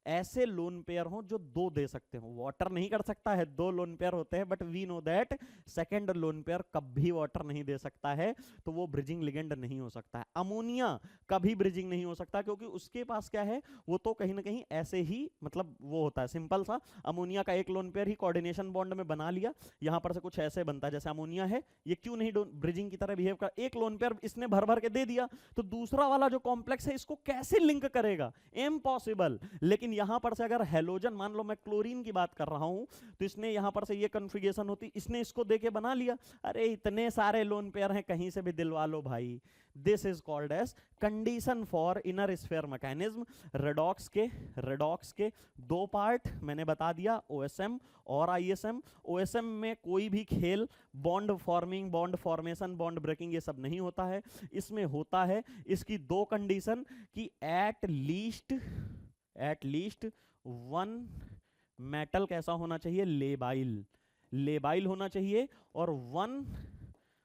ऐसे लोन पेयर हो जो दो दे सकते हो, वाटर नहीं कर सकता है, दो लोन पेयर होते हैं, but we know that second lone pair कभी वाटर नहीं दे सकता है, तो वो ब्रिजिंग लिगेंड नहीं हो सकता है। अमोनिया कभी ब्रिजिंग नहीं हो सकता, क्योंकि उसके पास क्या है, वो तो कहीं ना कहीं ऐसे ही, मतलब वो होता है सिंपल सा, अमोनिया का एक लोन पेयर ही कोऑर्डिनेशन बॉन्ड में बना लिया, यहां पर से कुछ ऐसे बनता है जैसे अमोनिया है, ये क्यों नहीं ब्रिजिंग की तरह बिहेव कर, एक लोन पेयर इसने भर भर के दे दिया, तो दूसरा वाला जो कॉम्प्लेक्स है इसको कैसे लिंक करेगा, इम्पॉसिबल। लेकिन यहां पर से अगर हेलोजन, मान लो मैं क्लोरीन की बात कर रहा हूं, तो इसने यहां पर से ये कॉन्फ़िगरेशन होती, इसने इसको देके बना लिया, अरे इतने सारे लोन पेयर हैं, कहीं से भी दिलवा लो भाई। This is called as condition for inner sphere mechanism. Redox के दो पार्ट मैंने बता दिया, ओएसएम और आईएसएम। ओएसएम में कोई भी खेल bond forming, bond formation, bond breaking ये सब नहीं होता है, इसमें होता है इसकी दो कंडीशन कि एट लीस्ट वन मेटल कैसा होना चाहिए, लेबाइल होना चाहिए, और one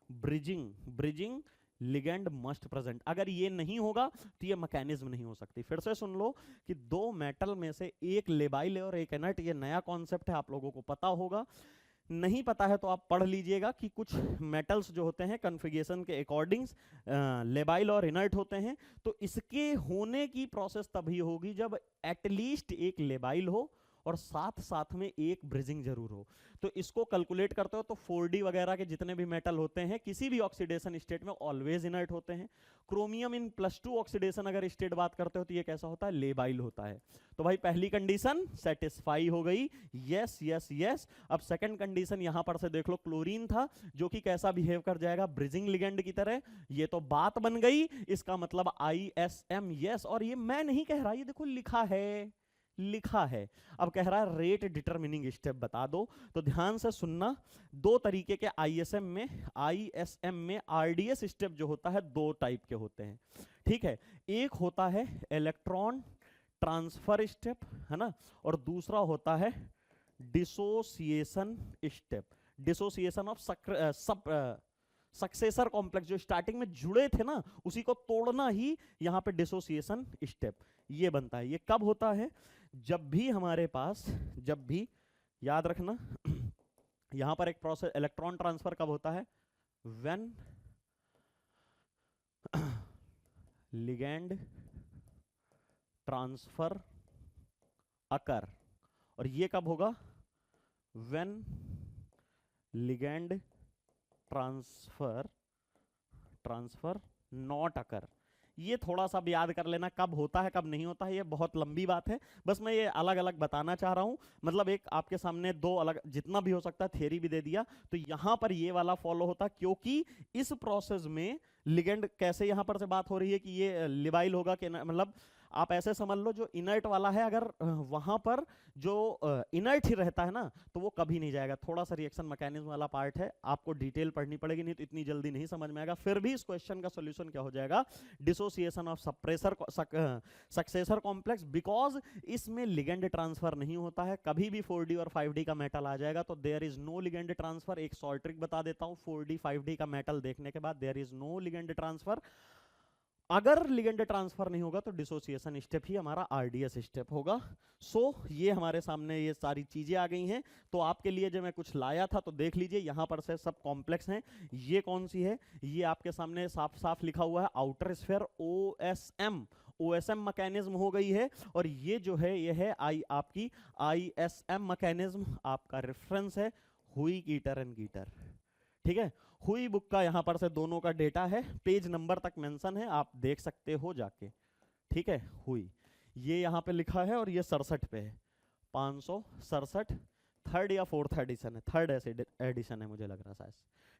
bridging ligand must present. अगर ये नहीं होगा तो ये मैकेनिज्म नहीं हो सकती। फिर से सुन लो कि दो मेटल में से एक लेबाइल है और एक इनर्ट, ये नया कॉन्सेप्ट है, आप लोगों को पता होगा, नहीं पता है तो आप पढ़ लीजिएगा कि कुछ मेटल्स जो होते हैं कॉन्फ़िगरेशन के अकॉर्डिंग लेबाइल और इनर्ट होते हैं, तो इसके होने की प्रोसेस तभी होगी जब एटलीस्ट एक लेबाइल हो और साथ साथ में एक ब्रिजिंग जरूर हो। तो इसको कैलकुलेट करते हो तो 4D वगैरह के जितने भी मेटल होते हैं किसी भी ऑक्सीडेशन स्टेट में ऑलवेज इनर्ट होते हैं। क्रोमियम इन +2 ऑक्सीडेशन अगर स्टेट बात करते हो तो ये कैसा होता है, लेबाइल होता है। तो भाई पहली कंडीशन सेटिस्फाई हो गई, यस यस यस। अब सेकंड कंडीशन यहां पर से देख लो, क्लोरीन था जो कि कैसा बिहेव कर जाएगा, ब्रिजिंग लिगेंड की तरह। ये तो बात बन गई, इसका मतलब ISM यस। और ये मैं नहीं कह रहा, ये देखो लिखा है। अब कह रहा है रेट डिटरमिनिंग स्टेप बता दो, तो ध्यान से सुनना। दो तरीके के ISM में RDS स्टेप जो होता है दो टाइप के होते हैं, ठीक है। एक होता है इलेक्ट्रॉन ट्रांसफर स्टेप, है ना, और दूसरा होता है dissociation step. Dissociation of successor complex, जो स्टार्टिंग में जुड़े थे ना उसी को तोड़ना ही यहां पे डिसोसिएशन स्टेप ये बनता है। ये कब होता है, जब भी हमारे पास, जब भी याद रखना यहां पर एक प्रोसेस इलेक्ट्रॉन ट्रांसफर कब होता है, व्हेन लिगेंड ट्रांसफर अकर। और ये कब होगा, when ligand transfer not occur. ये थोड़ा सा भी याद कर लेना, कब होता है कब नहीं होता है, ये बहुत लंबी बात है, बस मैं ये अलग अलग बताना चाह रहा हूं। मतलब एक आपके सामने दो अलग, जितना भी हो सकता है थियरी भी दे दिया, तो यहां पर ये वाला फॉलो होता, क्योंकि इस प्रोसेस में लिगेंड कैसे, यहां पर से बात हो रही है कि ये लिबाइल होगा कि, मतलब आप ऐसे समझ लो जो इनर्ट वाला है, अगर वहां पर जो इनर्ट ही रहता है ना तो वो कभी नहीं जाएगा। थोड़ा सा रिएक्शन मैकेनिज्म वाला पार्ट है, आपको डिटेल पढ़नी पड़ेगी, नहीं तो इतनी जल्दी नहीं समझ में आएगा। फिर भी इस क्वेश्चन का सॉल्यूशन क्या हो जाएगा, dissociation of successor complex, because इसमें लिगेंड ट्रांसफर नहीं होता है। कभी भी 4D और 5D का मेटल आ जाएगा तो there is no ligand transfer. एक शॉर्ट ट्रिक बता देता हूं, 4D 5D का मेटल देखने के बाद there is no ligand transfer. अगर लिगेंड ट्रांसफर नहीं होगा तो डिसोसिएशन स्टेप ही हमारा RDS स्टेप होगा। सो ये हमारे सामने ये सारी चीजें आ गई हैं। तो आपके लिए जो मैं कुछ लाया था तो देख लीजिए, यहां पर से सब कॉम्प्लेक्स हैं। ये कौन सी है, ये आपके सामने साफ साफ लिखा हुआ है आउटर स्फीयर OSM मैकेनिज्म हो गई है। और ये जो है ये है आपकी ISM मैकेनिज्म, आपका रेफरेंस है हुई, कीटर एंड गीटर, ठीक है। हुई बुक का यहां पर से दोनों का डेटा है, पेज नंबर तक मेंशन है, आप देख सकते हो जाके, ठीक है। हुई ये यहाँ पे लिखा है और ये 67 पे है, 567 थर्ड या फोर्थ एडिशन है, थर्ड एडिशन है मुझे लग रहा है शायद।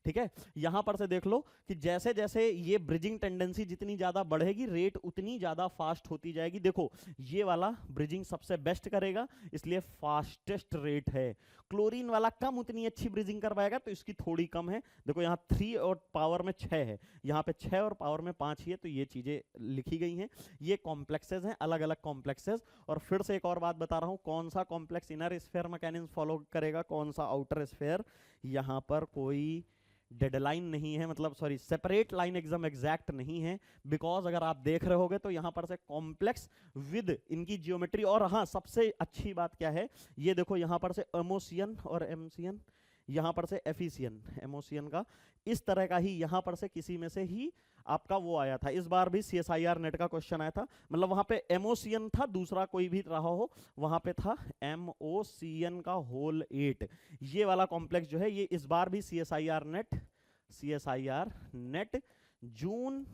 ठीक है, यहां पर से देख लो कि जैसे जैसे ये ब्रिजिंग टेंडेंसी जितनी ज्यादा बढ़ेगी रेट उतनी ज्यादा फास्ट होती जाएगी। देखो ये वाला ब्रिजिंग सबसे बेस्ट करेगा इसलिए फास्टेस्ट रेट है। क्लोरीन वाला कम उतनी अच्छी ब्रिजिंग कर पाएगा तो इसकी थोड़ी कम है। देखो यहाँ 3 और पावर में 6 है, यहाँ पे 6 और पावर में 5 ही है, तो ये चीजें लिखी गई हैं। ये कॉम्प्लेक्सेस हैं, अलग अलग कॉम्प्लेक्सेस। और फिर से एक और बात बता रहा हूँ, कौन सा complex inner sphere mechanism follow करेगा, कौन सा आउटर स्फीयर। यहाँ पर कोई डेडलाइन नहीं है, मतलब सॉरी सेपरेट लाइन एकदम एग्जैक्ट नहीं है, बिकॉज अगर आप देख रहे होगे तो यहां पर से कॉम्प्लेक्स विद इनकी जियोमेट्री। और हाँ सबसे अच्छी बात क्या है, ये देखो यहां पर से एमोसियन और एमसीएन, यहां पर से एफिसियन, एमोसियन का इस तरह का ही यहां पर से किसी में से ही आपका वो आया था। इस बार भी CSIR नेट का क्वेश्चन आया था, मतलब वहां पे एमोसियन था, दूसरा कोई भी रहा हो वहां पे था MOCN का होल 8। ये वाला कॉम्प्लेक्स जो है ये इस बार भी CSIR नेट जून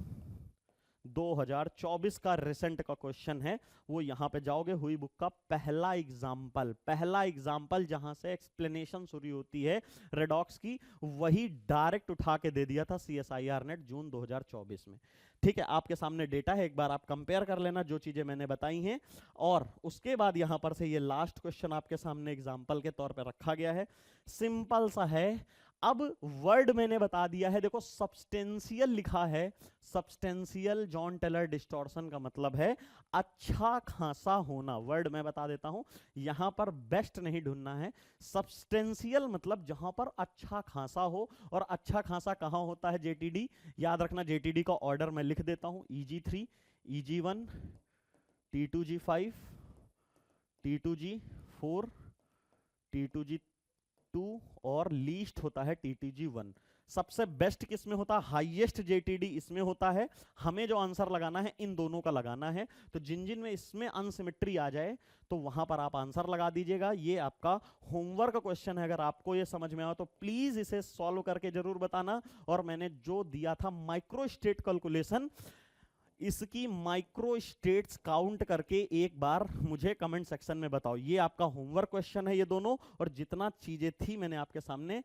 2024 का रिसेंट का क्वेश्चन है। वो यहां पे जाओगे, हुई बुक का पहला एग्जाम्पल जहां से एक्सप्लेनेशन शुरू होती है रेडॉक्स की, वही डायरेक्ट उठा के दे दिया था CSIR नेट जून 2024 में। ठीक है, आपके सामने डेटा है, एक बार आप कंपेयर कर लेना जो चीजें मैंने बताई हैं। और उसके बाद यहां पर से ये लास्ट क्वेश्चन आपके सामने एग्जाम्पल के तौर पर रखा गया है, सिंपल सा है। अब वर्ड मैंने बता दिया है, देखो सब्सटेंशियल लिखा है, सब्सटेंशियल जॉन टेलर डिस्टॉर्शन का मतलब है अच्छा खासा होना। वर्ड मैं बता देता हूं, यहां पर बेस्ट नहीं ढूंढना है, सब्सटेंशियल मतलब जहां पर अच्छा खासा हो। और अच्छा खासा कहां होता है JTD, याद रखना JTD का ऑर्डर मैं लिख देता हूं, EG3, EG1, T2G5, T2G4, T2G2 और लीस्ट होता है TTG1। सबसे बेस्ट किस में होता है, हाईएस्ट JTD इसमें होता है। हमें जो आंसर लगाना है इन दोनों का लगाना है, तो जिन जिन में इसमें अनसिमेट्री आ जाए तो वहां पर आप आंसर लगा दीजिएगा। ये आपका होमवर्क क्वेश्चन है, अगर आपको ये समझ में आया तो प्लीज इसे सॉल्व करके जरूर बताना। और मैंने जो दिया था माइक्रोस्टेट कैलकुलेशन, इसकी माइक्रो स्टेट्स काउंट करके एक बार मुझे कमेंट सेक्शन में बताओ। ये आपका होमवर्क क्वेश्चन है ये दोनों, और जितना चीजें थी मैंने आपके सामने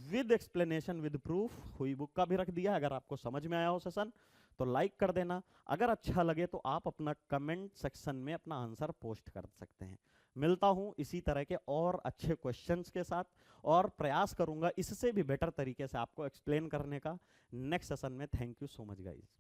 विद एक्सप्लेनेशन विद प्रूफ हुई बुक का भी रख दिया। अगर आपको समझ में आया हो सेशन तो लाइक कर देना, अगर अच्छा लगे तो आप अपना कमेंट सेक्शन में अपना आंसर पोस्ट कर सकते हैं। मिलता हूं इसी तरह के और अच्छे क्वेश्चंस के साथ, और प्रयास करूंगा इससे भी बेटर तरीके से आपको एक्सप्लेन करने का नेक्स्ट सेशन में। Thank you so much guys.